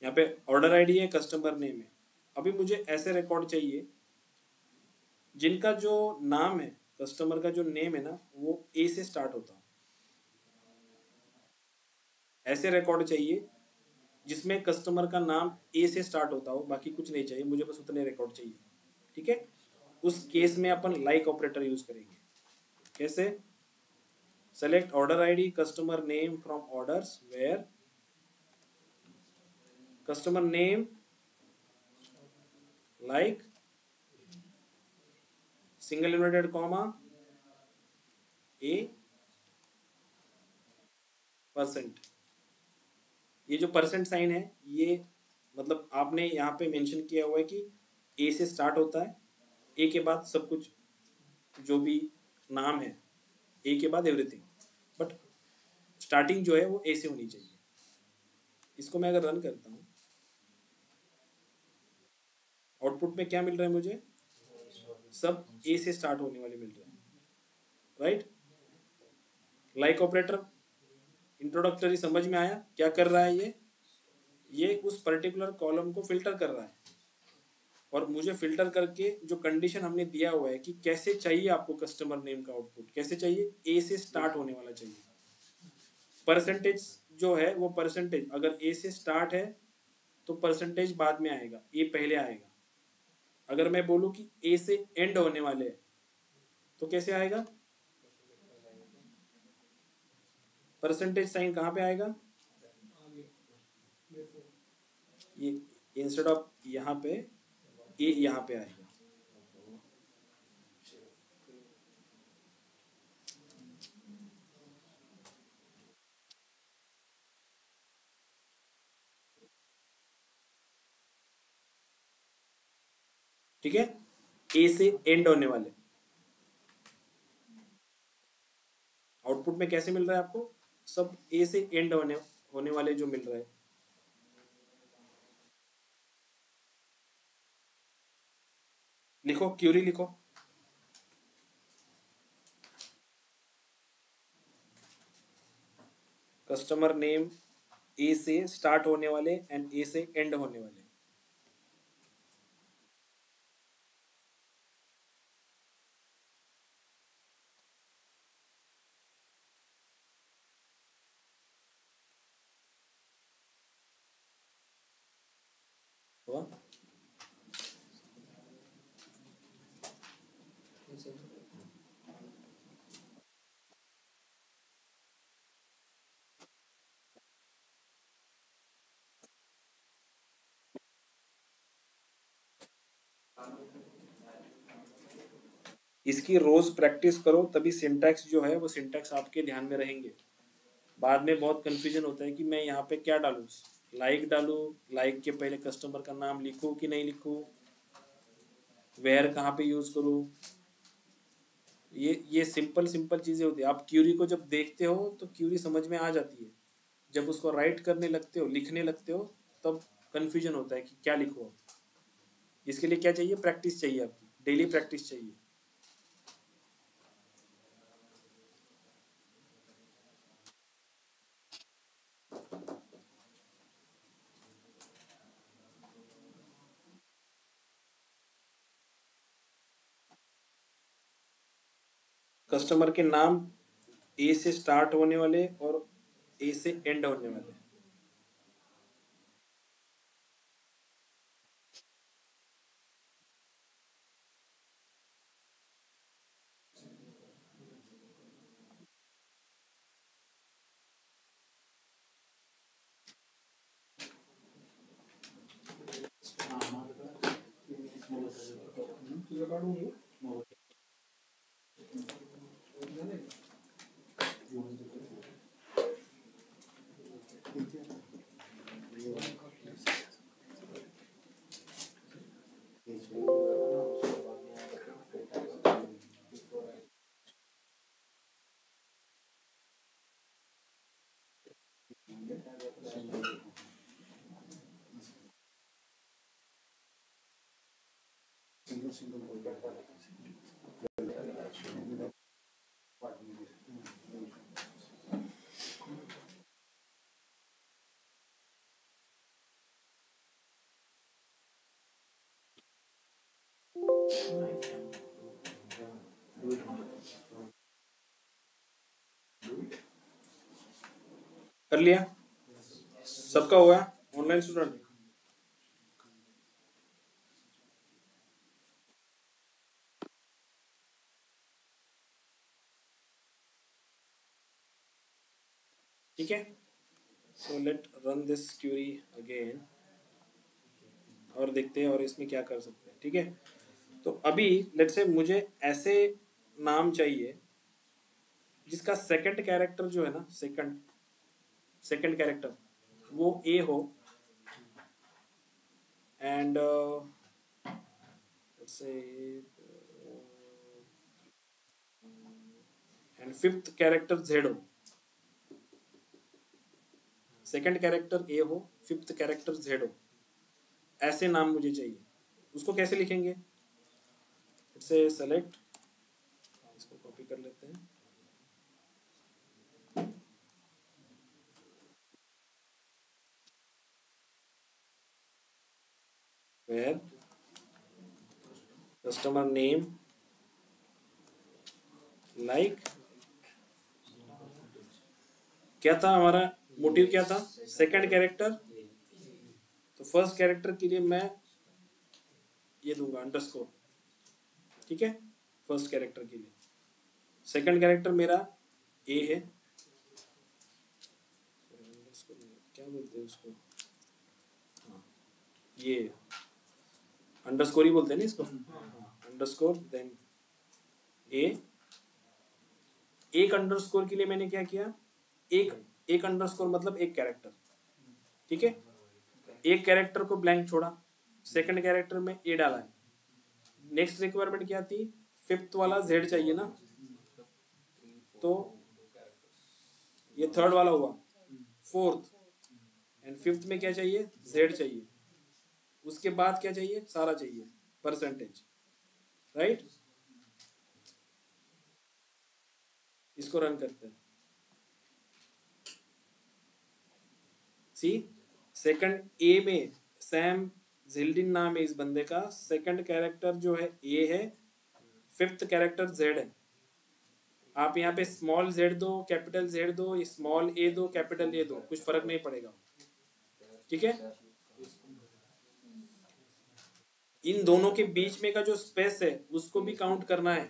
यहाँ पे ऑर्डर आईडी है, कस्टमर नेम है। अभी मुझे ऐसे रिकॉर्ड चाहिए जिनका जो नाम है, कस्टमर का जो नेम है ना, वो ए से स्टार्ट होता हो। ऐसे रिकॉर्ड चाहिए जिसमें कस्टमर का नाम ए से स्टार्ट होता हो, बाकी कुछ नहीं चाहिए मुझे, बस उतने रिकॉर्ड चाहिए। ठीक है, उस केस में अपन लाइक ऑपरेटर यूज करेंगे। कैसे? Select order ID customer name from orders where customer name like single inverted comma A percent. ये जो परसेंट साइन है, ये मतलब आपने यहाँ पे मेंशन किया हुआ है कि ए से स्टार्ट होता है, ए के बाद सब कुछ जो भी नाम है, ए के बाद एवरीथिंग, बट स्टार्टिंग जो है वो ए से होनी चाहिए। इसको मैं अगर रन करता हूँ, आउटपुट में क्या मिल रहा है मुझे? सब ए से स्टार्ट होने वाले मिल रहे हैं, राइट? लाइक ऑपरेटर इंट्रोडक्टरी समझ में आया? क्या कर रहा है ये उस पर्टिकुलर कॉलम को फिल्टर कर रहा है, और मुझे फिल्टर करके जो कंडीशन हमने दिया हुआ है कि कैसे चाहिए आपको कस्टमर नेम का आउटपुट, कैसे चाहिए? ए से स्टार्ट होने वाला चाहिए। परसेंटेज जो है वो परसेंटेज अगर ए से स्टार्ट है तो परसेंटेज बाद में आएगा, ए पहले आएगा। अगर मैं बोलूं कि ए से एंड होने वाले हैं तो कैसे आएगा? परसेंटेज साइन कहाँ पे आएगा? ये इंस्टेड ऑफ यहाँ पे ए यहाँ पे आएगा। ठीक है, ए से एंड होने वाले आउटपुट में कैसे मिल रहा है आपको? सब ए से एंड होने वाले जो मिल रहा है। लिखो, क्यूरी लिखो। कस्टमर नेम ए से स्टार्ट होने वाले एंड ए से एंड होने वाले। हुआ? इसकी रोज प्रैक्टिस करो, तभी सिंटैक्स जो है वो सिंटैक्स आपके ध्यान में रहेंगे। बाद में बहुत कंफ्यूजन होता है कि मैं यहाँ पे क्या डालूं, लाइक डालूं, लाइक के पहले कस्टमर का नाम लिखूं कि नहीं लिखूं, वेयर कहाँ पे यूज करूं। ये सिंपल सिंपल चीजें होती है। आप क्यूरी को जब देखते हो तो क्यूरी समझ में आ जाती है, जब उसको राइट करने लगते हो, लिखने लगते हो, तब कंफ्यूजन होता है कि क्या लिखो। इसके लिए क्या चाहिए? प्रैक्टिस चाहिए, आपकी डेली प्रैक्टिस चाहिए। कस्टमर के नाम ए से स्टार्ट होने वाले और ए से एंड होने वाले। कर लिया? सबका हुआ है ऑनलाइन स्टूडेंट? ठीक है, so let run this query again और देखते हैं और इसमें क्या कर सकते हैं। ठीक है, तो अभी लेट्स से मुझे ऐसे नाम चाहिए जिसका सेकंड कैरेक्टर जो है ना, सेकंड कैरेक्टर वो ए हो एंड से एंड फिफ्थ कैरेक्टर जेड हो। सेकंड कैरेक्टर ए हो, फिफ्थ कैरेक्टर जेड हो, ऐसे नाम मुझे चाहिए। उसको कैसे लिखेंगे? से सेलेक्ट, इसको कॉपी कर लेते हैं, where customer name like क्या था हमारा मोटिव, क्या था? सेकंड कैरेक्टर, तो फर्स्ट कैरेक्टर के लिए मैं ये दूंगा अंडरस्कोर। ठीक है, फर्स्ट कैरेक्टर के लिए। सेकंड कैरेक्टर मेरा ए है, क्या बोलते हैं उसको, हाँ, ये अंडरस्कोर ही बोलते हैं ना इसको, अंडरस्कोर देन ए। एक अंडरस्कोर के लिए मैंने क्या किया, एक अंडरस्कोर मतलब एक कैरेक्टर। ठीक है, एक कैरेक्टर को ब्लैंक छोड़ा, सेकंड कैरेक्टर में ए डाला है। नेक्स्ट रिक्वायरमेंट क्या थी? फिफ्थ वाला जेड चाहिए ना, तो ये थर्ड वाला हुआ, फोर्थ एंड फिफ्थ में क्या चाहिए? जेड चाहिए। उसके बाद क्या चाहिए? सारा चाहिए, परसेंटेज, राइट। इसको रन करते हैं। सी, सेकंड ए में सैम जिल्डिन नाम है इस बंदे का, सेकंड कैरेक्टर जो है ए है, फिफ्थ कैरेक्टर जेड है। आप यहाँ पे स्मॉल जेड दो, कैपिटल जेड दो, स्मॉल ए दो, कैपिटल ए दो, कुछ फर्क नहीं पड़ेगा। ठीक है, इन दोनों के बीच में का जो स्पेस है उसको भी काउंट करना है।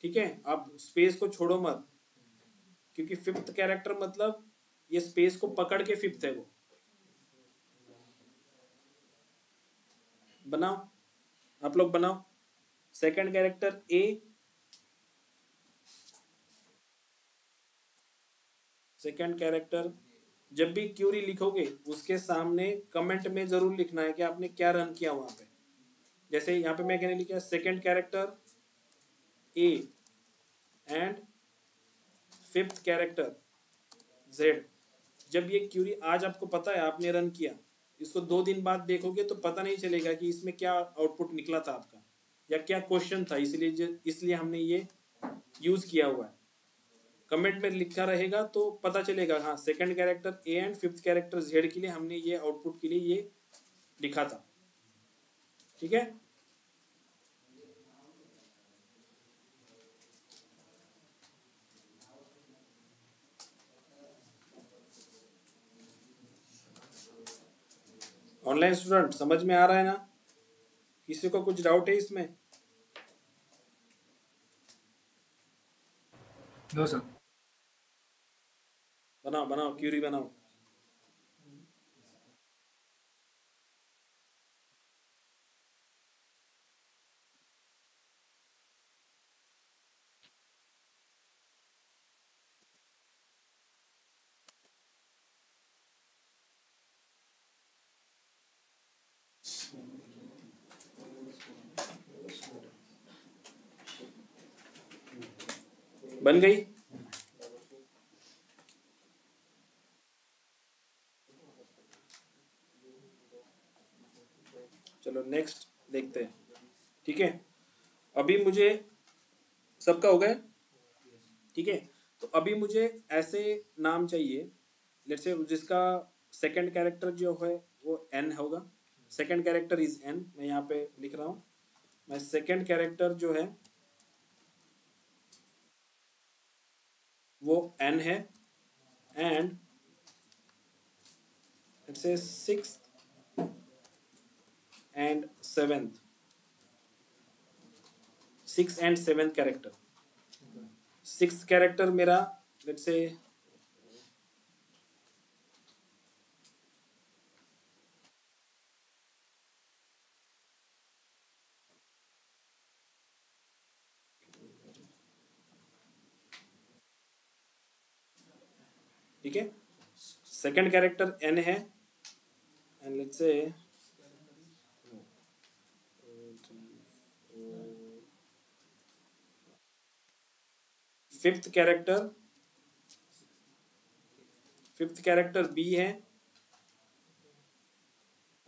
ठीक है, आप स्पेस को छोड़ो मत, क्योंकि फिफ्थ कैरेक्टर मतलब ये स्पेस को पकड़ के फिफ्थ है वो। बनाओ, आप लोग बनाओ। सेकंड कैरेक्टर ए, सेकंड कैरेक्टर, जब भी क्यूरी लिखोगे उसके सामने कमेंट में जरूर लिखना है कि आपने क्या रन किया वहां पे। जैसे यहाँ पे मैं कहने लिखा second character A and fifth character Z. जब ये क्यूरी आज आपको पता है आपने रन किया, इसको 2 दिन बाद देखोगे तो पता नहीं चलेगा कि इसमें क्या आउटपुट निकला था आपका या क्या क्वेश्चन था। इसलिए हमने ये यूज किया हुआ है। कमेंट में लिखा रहेगा तो पता चलेगा, हाँ second character A and fifth character Z के लिए हमने ये आउटपुट के लिए ये लिखा था। ठीक है, ऑनलाइन स्टूडेंट समझ में आ रहा है ना? किसी को कुछ डाउट है इसमें? No sir. बनाओ बनाओ, क्यूरी बनाओ। बन गई? चलो नेक्स्ट देखते हैं। ठीक है, अभी मुझे सबका हो गया। ठीक है, तो अभी मुझे ऐसे नाम चाहिए, लेट्स से जिसका सेकंड कैरेक्टर जो है वो एन होगा। सेकंड कैरेक्टर इज एन, मैं यहाँ पे लिख रहा हूँ। मैं सेकंड कैरेक्टर जो है वो एन है, and let's say sixth and seventh, six and seventh character. Six character मेरा लेट्स से ठीक है, सेकंड कैरेक्टर एन है, and let's say fifth character B है,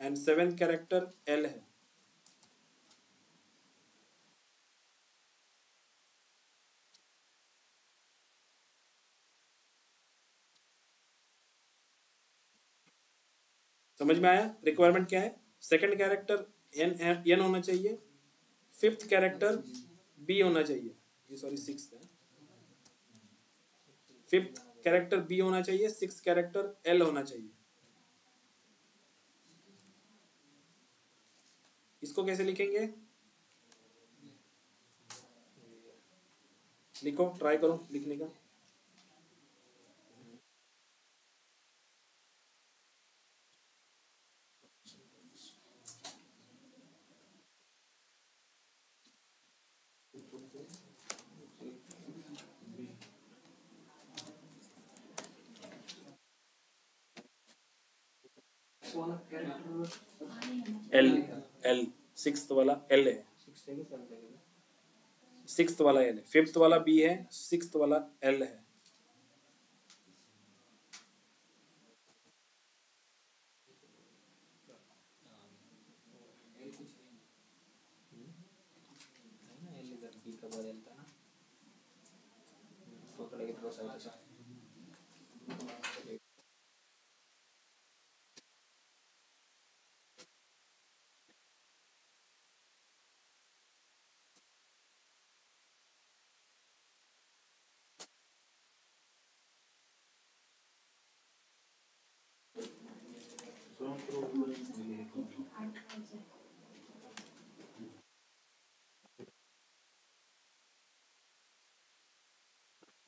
एंड सेवेंथ कैरेक्टर एल है। समझ में आया? रिक्वायरमेंट क्या है? सेकंड कैरेक्टर एन होना चाहिए, फिफ्थ कैरेक्टर बी होना चाहिए, ये सॉरी सिक्स है, फिफ्थ कैरेक्टर बी होना चाहिए, सिक्स कैरेक्टर एल होना चाहिए। इसको कैसे लिखेंगे? लिखो, ट्राई करो लिखने का। एल, एल सिक्स्थ वाला एल है, सिक्स्थ वाला एल है, फिफ्थ वाला बी है, सिक्स्थ वाला एल है।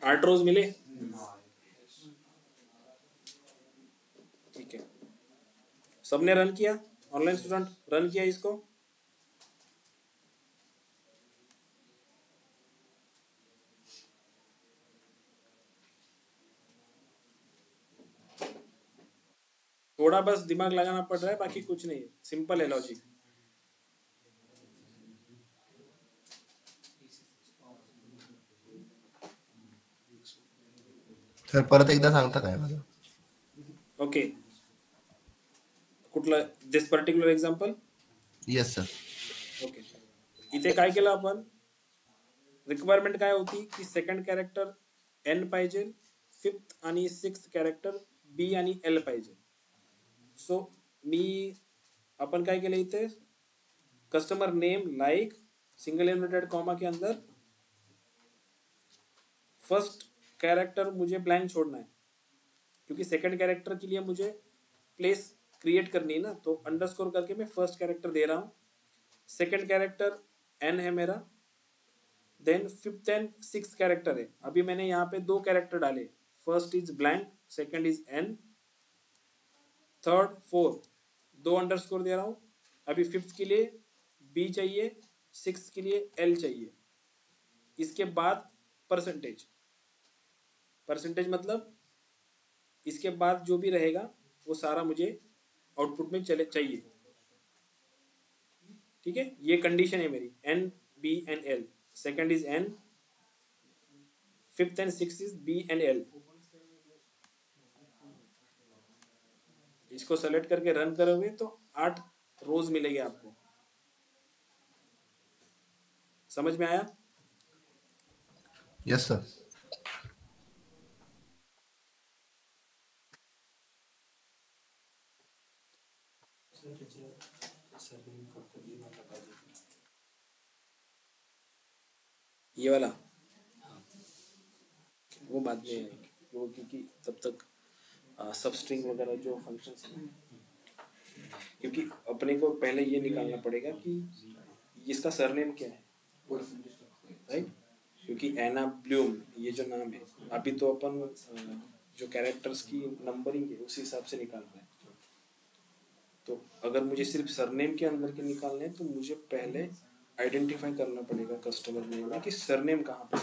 आठ रोज मिले? ठीक है, सबने रन किया? ऑनलाइन स्टूडेंट रन किया इसको? थोड़ा बस दिमाग लगाना पड़ रहा है, बाकी कुछ नहीं, सिंपल है लॉजिक। सर परत एकदा सांगता काय मला? ओके, कुठला this particular example? Yes sir. Okay, इथे काय केलं आपण? रिक्वायरमेंट काय होती की सेकंड कॅरेक्टर एन पाहिजे, फिफ्थ आणि सिक्स्थ कॅरेक्टर बी आणि एल पाहिजे. सो आपण काय केलं इथे, customer name like single inverted comma के अंदर फर्स्ट कैरेक्टर मुझे ब्लैंक छोड़ना है, क्योंकि सेकंड कैरेक्टर के लिए मुझे प्लेस क्रिएट करनी है ना, तो अंडरस्कोर करके मैं फर्स्ट कैरेक्टर दे रहा हूँ. सेकंड कैरेक्टर एन है मेरा, then fifth and six character है. अभी मैंने यहाँ पे दो कैरेक्टर डाले, first is blank, second is N, third fourth, दो अंडरस्कोर दे रहा हूँ. अभी फिफ्थ के लिए बी चाहिए, सिक्स के लिए एल चाहिए. इसके बाद परसेंटेज, परसेंटेज मतलब इसके बाद जो भी रहेगा वो सारा मुझे आउटपुट में चले चाहिए. ठीक है, ये कंडीशन है मेरी, N B and L. Second is N, 5th and 6th is B and L. इसको सेलेक्ट करके रन करोगे तो 8 रोज मिलेगी आपको। समझ में आया? Yes sir. ये वाला वो बाद में आएगी, वो क्योंकि तब तक सब स्ट्रिंग वगैरह जो फंक्शंस हैं, क्योंकि अपने को पहले ये निकालना पड़ेगा कि इसका सरनेम क्या है, राइट? क्योंकि एना ब्लूम ये जो नाम है, अभी तो अपन जो कैरेक्टर्स की नंबरिंग है उसी हिसाब से निकाल रहे हैं। तो अगर मुझे सिर्फ सरनेम के अंदर के निकालने हैं तो मुझे पहले आइडेंटिफाई करना पड़ेगा कस्टमर नेम में कि सरनेम कहाँ पे,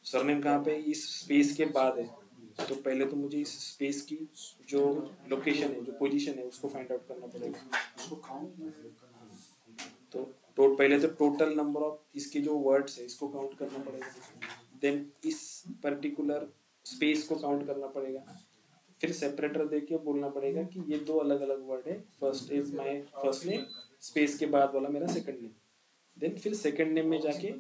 सरनेम कहाँ पे इस स्पेस के बाद है। तो पहले तो मुझे इस स्पेस की जो लोकेशन है, जो पोजीशन है, उसको फाइंड आउट करना पड़ेगा। तो पहले तो टोटल नंबर ऑफ इसके जो वर्ड्स है इसको काउंट करना पड़ेगा, देन इस पर्टिकुलर स्पेस को काउंट करना पड़ेगा, फिर सेपरेटर देके बोलना पड़ेगा कि ये दो अलग अलग वर्ड है, first is my first name, space के बाद वाला मेरा सेकंड नेम, देन फिर सेकंड नेम में जाके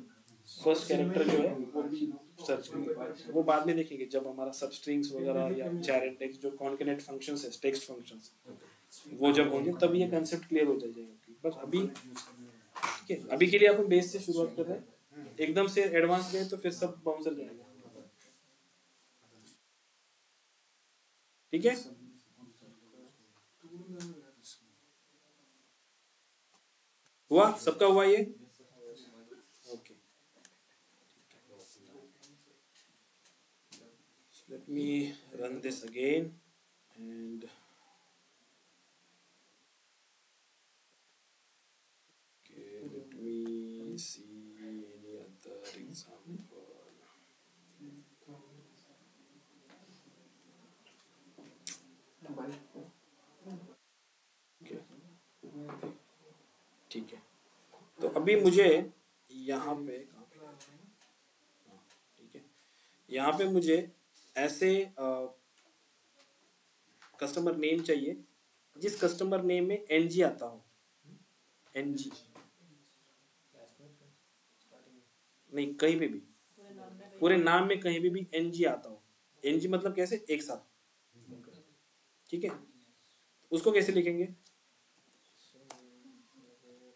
फर्स्ट कैरेक्टर जो है वो भी सर्च करेंगे। वो बाद में देखेंगे जब हमारा सब स्ट्रिंग्स वगैरह या चार इंडेक्स जो कॉन्केनेट फंक्शंस है, टेक्स्ट फंक्शंस, वो जब होंगे तब ये कंसेप्ट क्लियर हो जाएगा। बस अभी ठीक है, अभी के लिए अपन बेस से शुरुआत कर रहे हैं, एकदम से एडवांस गए तो फिर सब बाउंसर जाएगा। ठीक है, हुआ सबका, हुआ ये? Okay, let me run this again and okay, let me see any other example. Okay. ठीक है, तो अभी मुझे यहाँ पे ठीक है, यहाँ पे मुझे ऐसे कस्टमर नेम चाहिए जिस कस्टमर नेम में एनजी आता हो। एनजी नहीं, कहीं पे भी पूरे नाम में कहीं भी एनजी आता हो। एनजी मतलब कैसे, एक साथ, ठीक है? उसको कैसे लिखेंगे?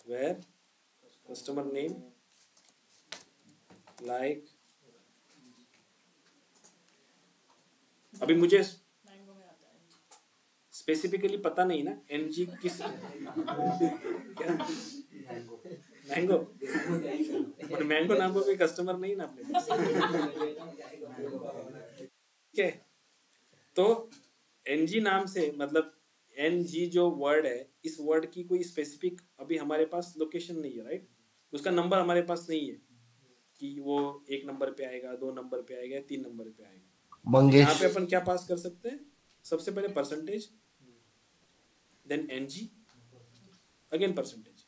वेयर कस्टमर नेम लाइक, अभी मुझे स्पेसिफिकली पता नहीं ना एनजी किस, क्या मैंगो, और मैंगो नाम का कोई कस्टमर नहीं ना अपने पास, ठीक है? तो एनजी नाम से मतलब एनजी जो वर्ड है, इस वर्ड की कोई स्पेसिफिक अभी हमारे पास लोकेशन नहीं है, राइट? उसका नंबर हमारे पास नहीं है कि वो 1 नंबर पे आएगा, 2 नंबर पे आएगा, 3 नंबर पे आएगा। यहाँ पे अपन क्या पास कर सकते हैं? सबसे पहले percentage, then NG, again percentage.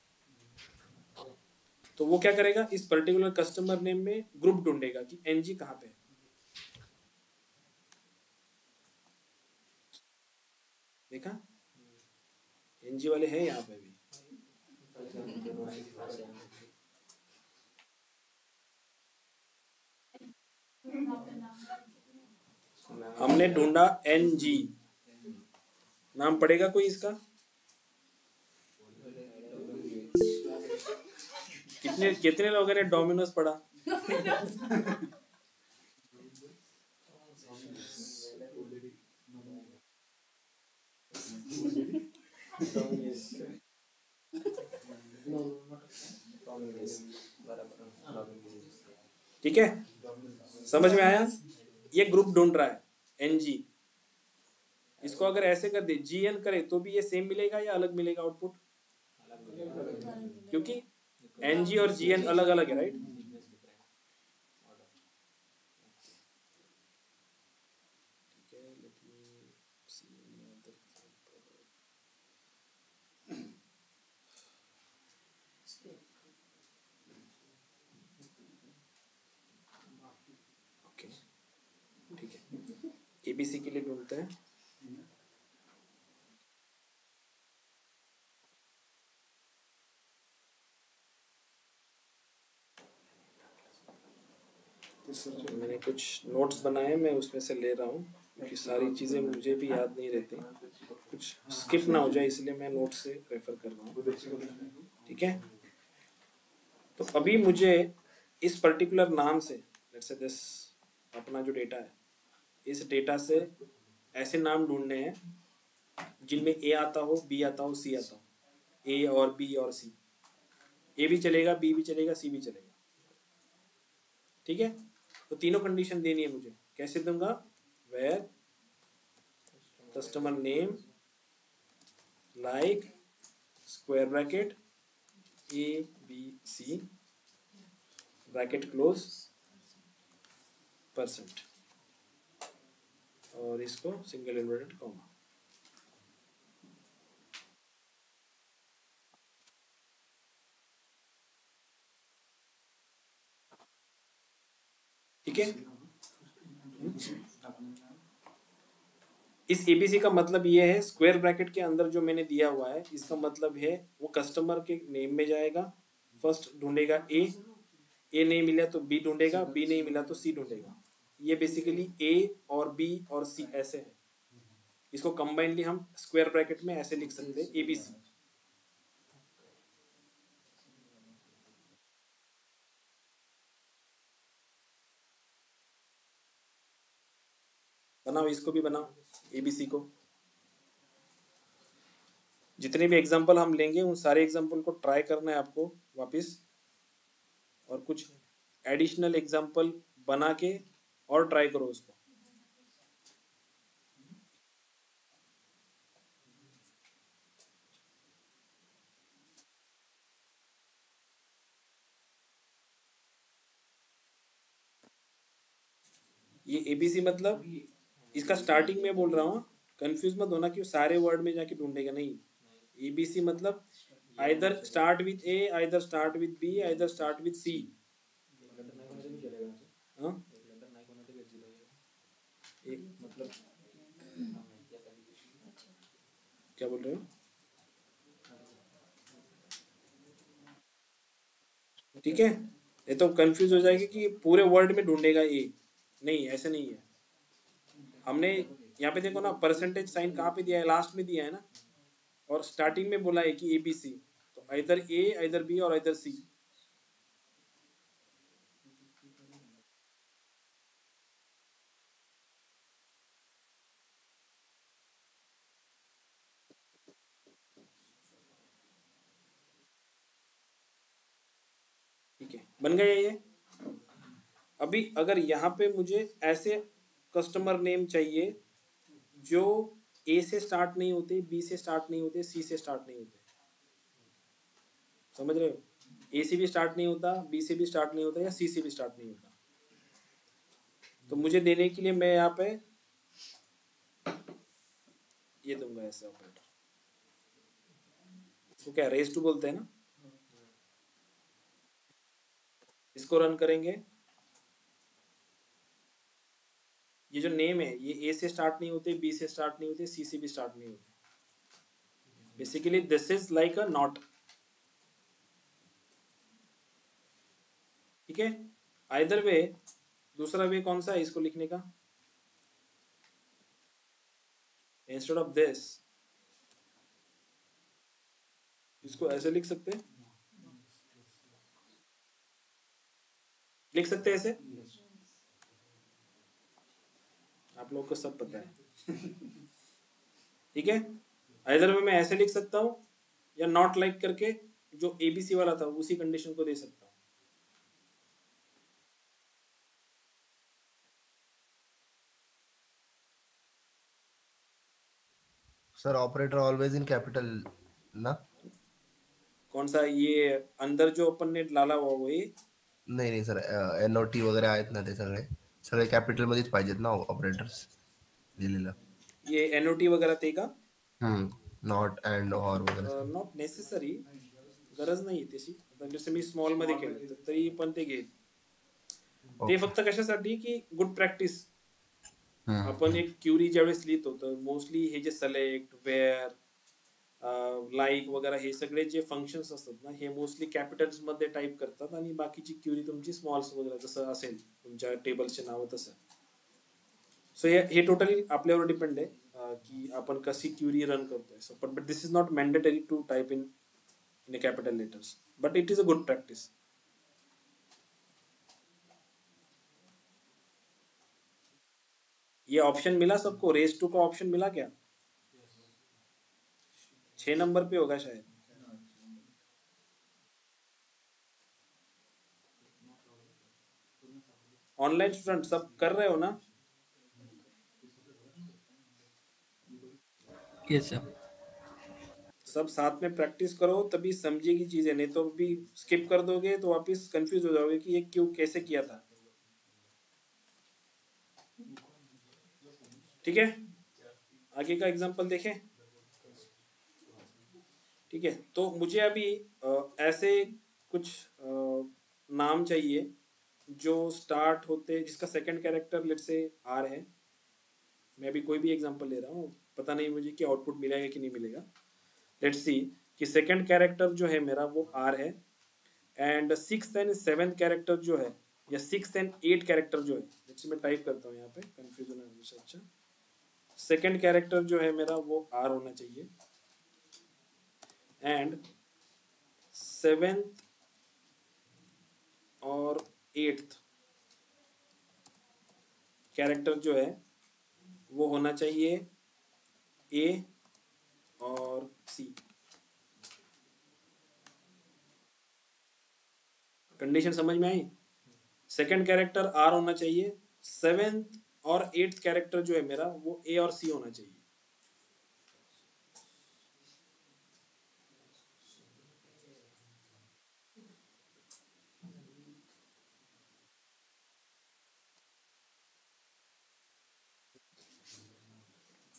तो वो क्या करेगा, इस पर्टिकुलर कस्टमर नेम में ग्रुप ढूंढेगा कि एनजी कहाँ पे है। देखा, एनजी वाले हैं यहाँ पे भी। हमने ढूंढा एनजी, नाम पड़ेगा कोई इसका? कितने लोगों ने डोमिनोज पढ़ा? ठीक है, समझ में आया? ये ग्रुप ढूंढ रहा है एनजी। इसको अगर ऐसे कर दे, जीएन करे तो भी ये सेम मिलेगा या अलग मिलेगा आउटपुट? क्योंकि एनजी और जीएन अलग अलग है, राइट? एबीसी के लिए ढूंढते हैं। मैंने कुछ नोट्स बनाए, मैं उसमें से ले रहा हूँ क्योंकि सारी चीज़ें मुझे भी याद नहीं रहती, कुछ स्किप ना हो जाए इसलिए मैं नोट्स से रेफर कर रहा हूँ। ठीक है, तो अभी मुझे इस पर्टिकुलर नाम से, लेट्स से दिस अपना जो डेटा है, इस डेटा से ऐसे नाम ढूंढने हैं जिनमें ए आता हो, बी आता हो, सी आता हो, ए और बी और सी। ए भी चलेगा, बी भी चलेगा, सी भी चलेगा। ठीक है, तो तीनों कंडीशन देनी है मुझे। कैसे दूंगा? Where customer name like square bracket A B C bracket close percent, और इसको सिंगल इन्वर्टेड कॉमा। ठीक है, इस एबीसी का मतलब ये है, स्क्वायर ब्रैकेट के अंदर जो मैंने दिया हुआ है इसका मतलब है वो कस्टमर के नेम में जाएगा, फर्स्ट ढूंढेगा ए नहीं मिला तो बी ढूंढेगा, बी नहीं मिला तो सी ढूंढेगा। ये बेसिकली ए और बी और सी ऐसे है, इसको कंबाइनली हम स्क्वायर ब्रैकेट में ऐसे लिख सकते हैं, एबीसी। बनाओ, इसको भी बनाओ, एबीसी को। जितने भी एग्जांपल हम लेंगे उन सारे एग्जांपल को ट्राई करना है आपको वापस, और कुछ एडिशनल एग्जांपल बना के और ट्राई करो उसको। ये एबीसी मतलब इसका स्टार्टिंग में बोल रहा हूँ, कंफ्यूज मत होना कि सारे वर्ड में जाके ढूंढेगा, नहीं। एबीसी मतलब either start with A, either start with B, either start with C. मतलब क्या बोल रहे हो? ठीक है, ये तो कंफ्यूज हो जाएगी कि पूरे वर्ड में ढूंढेगा ए, नहीं, ऐसे नहीं है। हमने यहाँ पे देखो ना, परसेंटेज साइन कहाँ पे दिया है? लास्ट में दिया है ना, और स्टार्टिंग में बोला है कि एबीसी, तो आइदर ए, आइदर बी और आइदर सी। ठीक है, बन गया ये। अभी अगर यहाँ पे मुझे ऐसे कस्टमर नेम चाहिए जो ए से स्टार्ट नहीं होते, बी से स्टार्ट नहीं होते, सी से स्टार्ट नहीं होते, समझ रहे हो? ए से भी स्टार्ट नहीं होता, बी से भी स्टार्ट नहीं होता, या सी से भी स्टार्ट नहीं होता, तो मुझे देने के लिए मैं यहाँ पे ये दूंगा ऐसे ऑपरेटर। इसको क्या रेस टू बोलते हैं ना। इसको रन करेंगे, ये जो नेम है ये ए से स्टार्ट नहीं होते, बी से स्टार्ट नहीं होते, सी से भी स्टार्ट नहीं होते। Basically this is like a not. ठीक है, आइदर वे। दूसरा वे कौन सा है इसको लिखने का? इंस्टेड ऑफ दिस इसको ऐसे लिख सकते हैं, लिख सकते हैं ऐसे। आप लोगों को सब पता है। ठीक है, आइदर वे मैं ऐसे लिख सकता हूं, या नॉट लाइक करके जो एबीसी वाला था उसी कंडीशन को दे सकता हूं। Sir operator always in capital ना? कौन सा? ये अंदर जो अपन ने डाला हुआ वो ये? नाही सर, NOT वगैरे आहेत ना, ते सगळे सगळे कॅपिटल मध्येच पाहिजेत ना ऑपरेटर्स दिलेलं. ये एनओटी वगैरह ते का? नॉट अँड ऑर वगैरे. नॉट नेसेसरी, गरज नाही त्याची. आता जसं मी स्मॉल मध्ये केलं तरी पण ते घेईल. ते फक्त कशासाठी की गुड प्रॅक्टिस, आपण एक क्युरी ज्यावेळेस लिहितो तर मोस्टली हे जे सिलेक्ट, वेअर, लाईक वगैरे हे सगळे जे फंक्शन्स असतात ना हे मोस्टली कॅपिटल्स मध्ये टाईप करतात आणि बाकीची क्युरी तुमची स्मॉल्स वगैरे जसं असेल तुमच्या टेबलचे नाव तसं. सो हे टोटली आपल्यावर डिपेंड आहे की आपण कशी क्युरी रन करतोय. So but this is not mandatory to type in a capital letters but it is a good practice. ये ऑप्शन मिला सबको? रेस टू का ऑप्शन मिला क्या? 6 नंबर पे होगा शायद. ऑनलाइन स्टूडेंट सब कर रहे हो ना? Yes sir. सब साथ में प्रैक्टिस करो तभी समझेगी चीजें, नहीं तो भी स्किप कर दोगे तो वापस कंफ्यूज हो जाओगे कि ये क्यों कैसे किया था. ठीक है, आगे का एग्जांपल देखें. ठीक है, तो मुझे अभी ऐसे कुछ नाम चाहिए जो स्टार्ट होते जिसका सेकंड कैरेक्टर लेट से आर है. मैं अभी कोई भी एग्जांपल ले रहा हूँ, पता नहीं मुझे कि आउटपुट मिलेगा कि नहीं मिलेगा. लेट्स सी कि सेकंड कैरेक्टर जो है मेरा वो आर है and 6th and 7th character जो है या 6th एंड 8th कैरेक्टर जो है, लेट्स सी मैं टाइप करता हूँ यहाँ पे कंफ्यूजन है मुझे. अच्छा, सेकंड कैरेक्टर जो है मेरा वो आर होना चाहिए एंड 7th और 8th कैरेक्टर जो है वो होना चाहिए ए और सी. कंडीशन समझ में आई? सेकंड कैरेक्टर आर होना चाहिए, 7th और 8th कैरेक्टर जो है मेरा वो ए और सी होना चाहिए.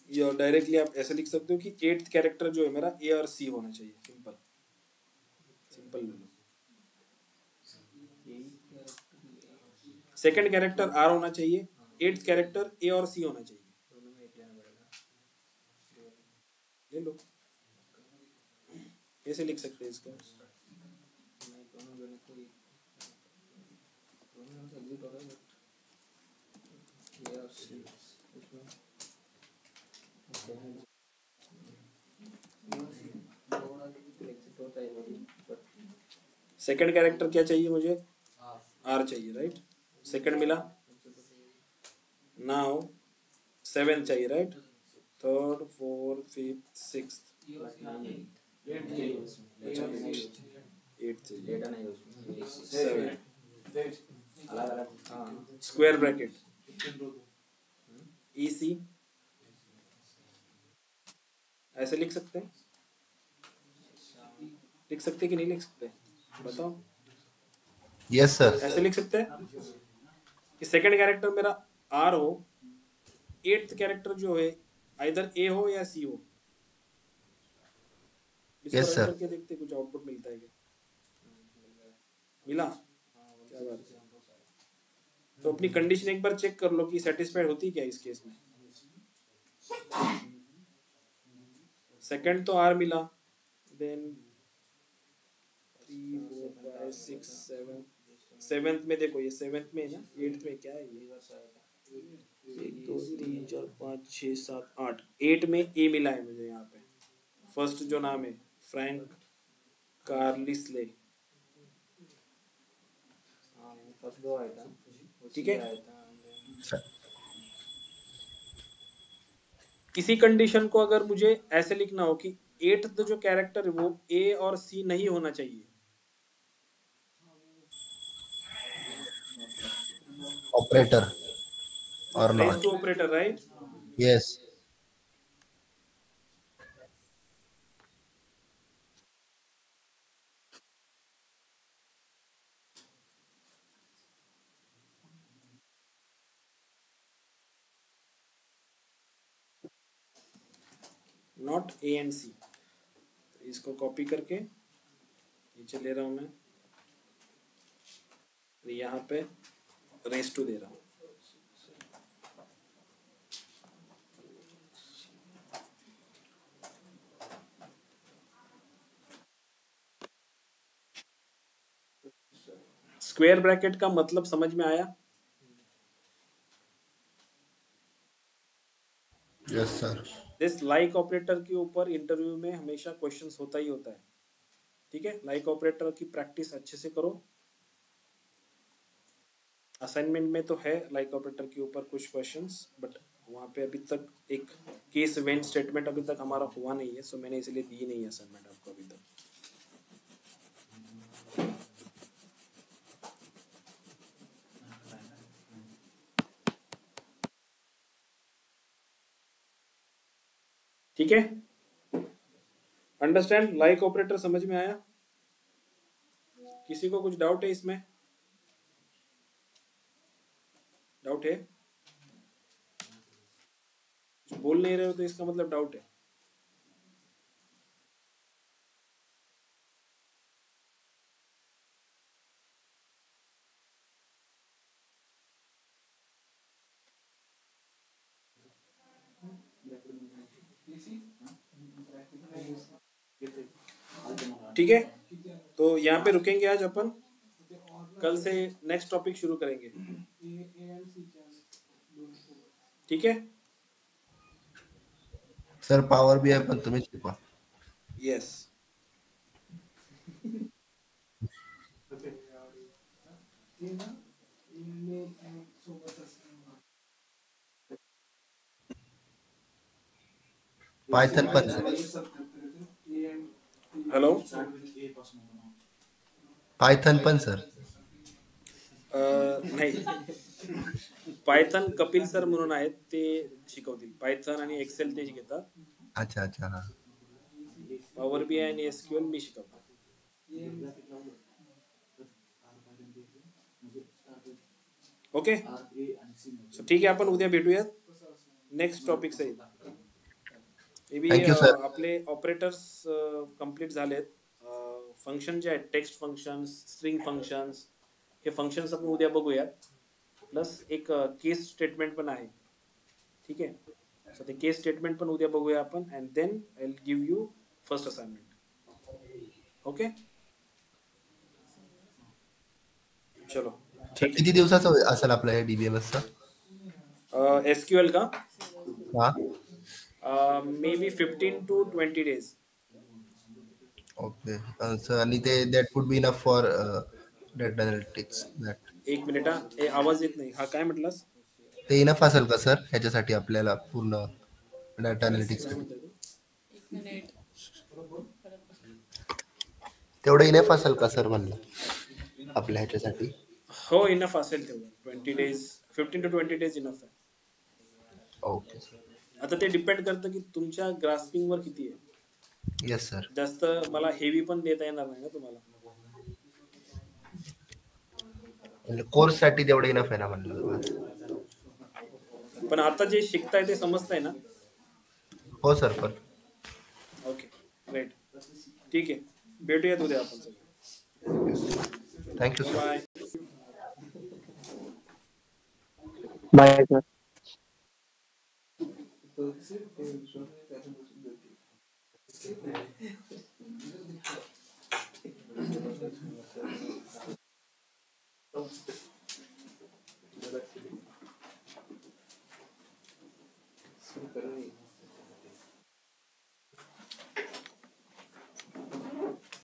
या डायरेक्टली आप ऐसे लिख सकते हो कि 8th कैरेक्टर जो है मेरा ए और सी होना चाहिए. सिंपल सिंपल ले लो. सेकंड कैरेक्टर आर होना चाहिए, 8th कैरेक्टर ए और सी होना चाहिए. ले लो, कैसे लिख सकते हैं इसको? सेकंड कैरेक्टर क्या चाहिए मुझे? आर चाहिए, राइट? सेकंड मिला. नाउ 7th चाहिए, right? Third, fourth, fifth, sixth, 8th चाहिए. 7 स्क्वायर ब्रैकेट ई सी ऐसे लिख सकते हैं? लिख सकते कि नहीं लिख सकते? बताओ. Yes sir. ऐसे लिख सकते हैं कि सेकंड कैरेक्टर मेरा आर हो, 8th कैरेक्टर जो है आइदर ए हो या सी हो. इसको Yes, रन sir. करके देखते कुछ आउटपुट मिलता है क्या? मिला? क्या बात है. तो अपनी कंडीशन एक बार चेक कर लो कि सेटिस्फाइड होती क्या इस केस में. सेकंड तो आर मिला, देन 3 4 5 6 7 7th में देखो, ये 7th में है ना, 8th में क्या है ये? 1 2 3 4 5 6 7 8 8 में ए मिला है मुझे यहाँ पे. फर्स्ट जो नाम है फ्रैंक कार्लिसले. ठीक है. इसी कंडीशन को अगर मुझे ऐसे लिखना हो कि 8th जो कैरेक्टर है वो ए और सी नहीं होना चाहिए. Operator or रेस not? Two operator, right? Yes. Not A and C. इसको कॉपी करके नीचे ले रहा हूं मैं, यहाँ पे रेस टू दे रहा हूँ. स्क्वायर ब्रैकेट का मतलब समझ में आया? Yes sir. This like operator के ऊपर इंटरव्यू में हमेशा क्वेश्चंस होता ही होता है, ठीक है। लाइक ऑपरेटर की प्रैक्टिस अच्छे से करो। असाइनमेंट में तो है लाइक ऑपरेटर के ऊपर कुछ क्वेश्चंस, बट वहाँ पे अभी तक एक केस इवेंट स्टेटमेंट अभी तक हमारा हुआ नहीं है, सो मैंने इसलिए दी नहीं है असाइनमेंट आपको अभी तक। ठीक है, अंडरस्टैंड? लाइक ऑपरेटर समझ में आया? किसी को कुछ डाउट है इसमें? डाउट है? कुछ बोल नहीं रहे हो तो इसका मतलब डाउट है। ठीक है, तो यहाँ पे रुकेंगे आज अपन, कल से नेक्स्ट टॉपिक शुरू करेंगे, ठीक है? सर पॉवर BI पण तुम्ही शिकवा. यस। पायथन पण हेलो, पायथन पण सर. नाही, पायथन कपिल सर म्हणून आहेत, ते शिकवतील. पायथन आणि एक्सेल ते घेतात. अच्छा अच्छा हा. पॉवर BI आणि SQL मी शिकवतो. ओके, सो ठीक आहे, आपण उद्या भेटूयात नेक्स्ट टॉपिक सहित. Thank you, sir. आपले ऑपरेटर्स कंप्लीट झालेत. फंक्शन जे आहेत, टेक्स्ट फंक्शन्स, स्ट्रिंग फंक्शन्स, हे फंक्शन्स आपण उद्या बघूयात. प्लस एक केस स्टेटमेंट पण आहे, ठीक आहे. सो ते केस स्टेटमेंट पण उद्या बघूया आपण, and then I will give you first assignment. Okay, चलो ठीक किती दिवसाचं असेल आपलं हे DBMS चं? आहे. SQL का हा. May be 15 to 20 days. Okay sir. आणि ते that would be enough for data analytics that. एक मिनिट हा, हे आवाज येत नाही. हा काय म्हटलास? ते इनफ असेल का सर ह्याच्यासाठी आपल्याला पूर्ण डेटा एनालिटिक्स? तेवढं इनफ असेल का सर म्हणलं आपल्या ह्याच्यासाठी? हो, इनफ असेल तेवढं. 20 days, 15 to 20 days इनफ आहे. Okay sir. आता ते डिपेंड करतं की तुमच्या ग्रास्पिंग वर किती आहे. Yes sir. जास्त मला हेवी पण देता येणार नाही ना तुम्हाला. कोर्स साठी तेवढं इनफ आहे ना म्हणलं. पण आता जे शिकताय ते समजताय ना? हो सर. पण ओके, ग्रेट. ठीक आहे, भेटूयात उद्या आपण सगळे. Thank you sir. Bye. Bye sir.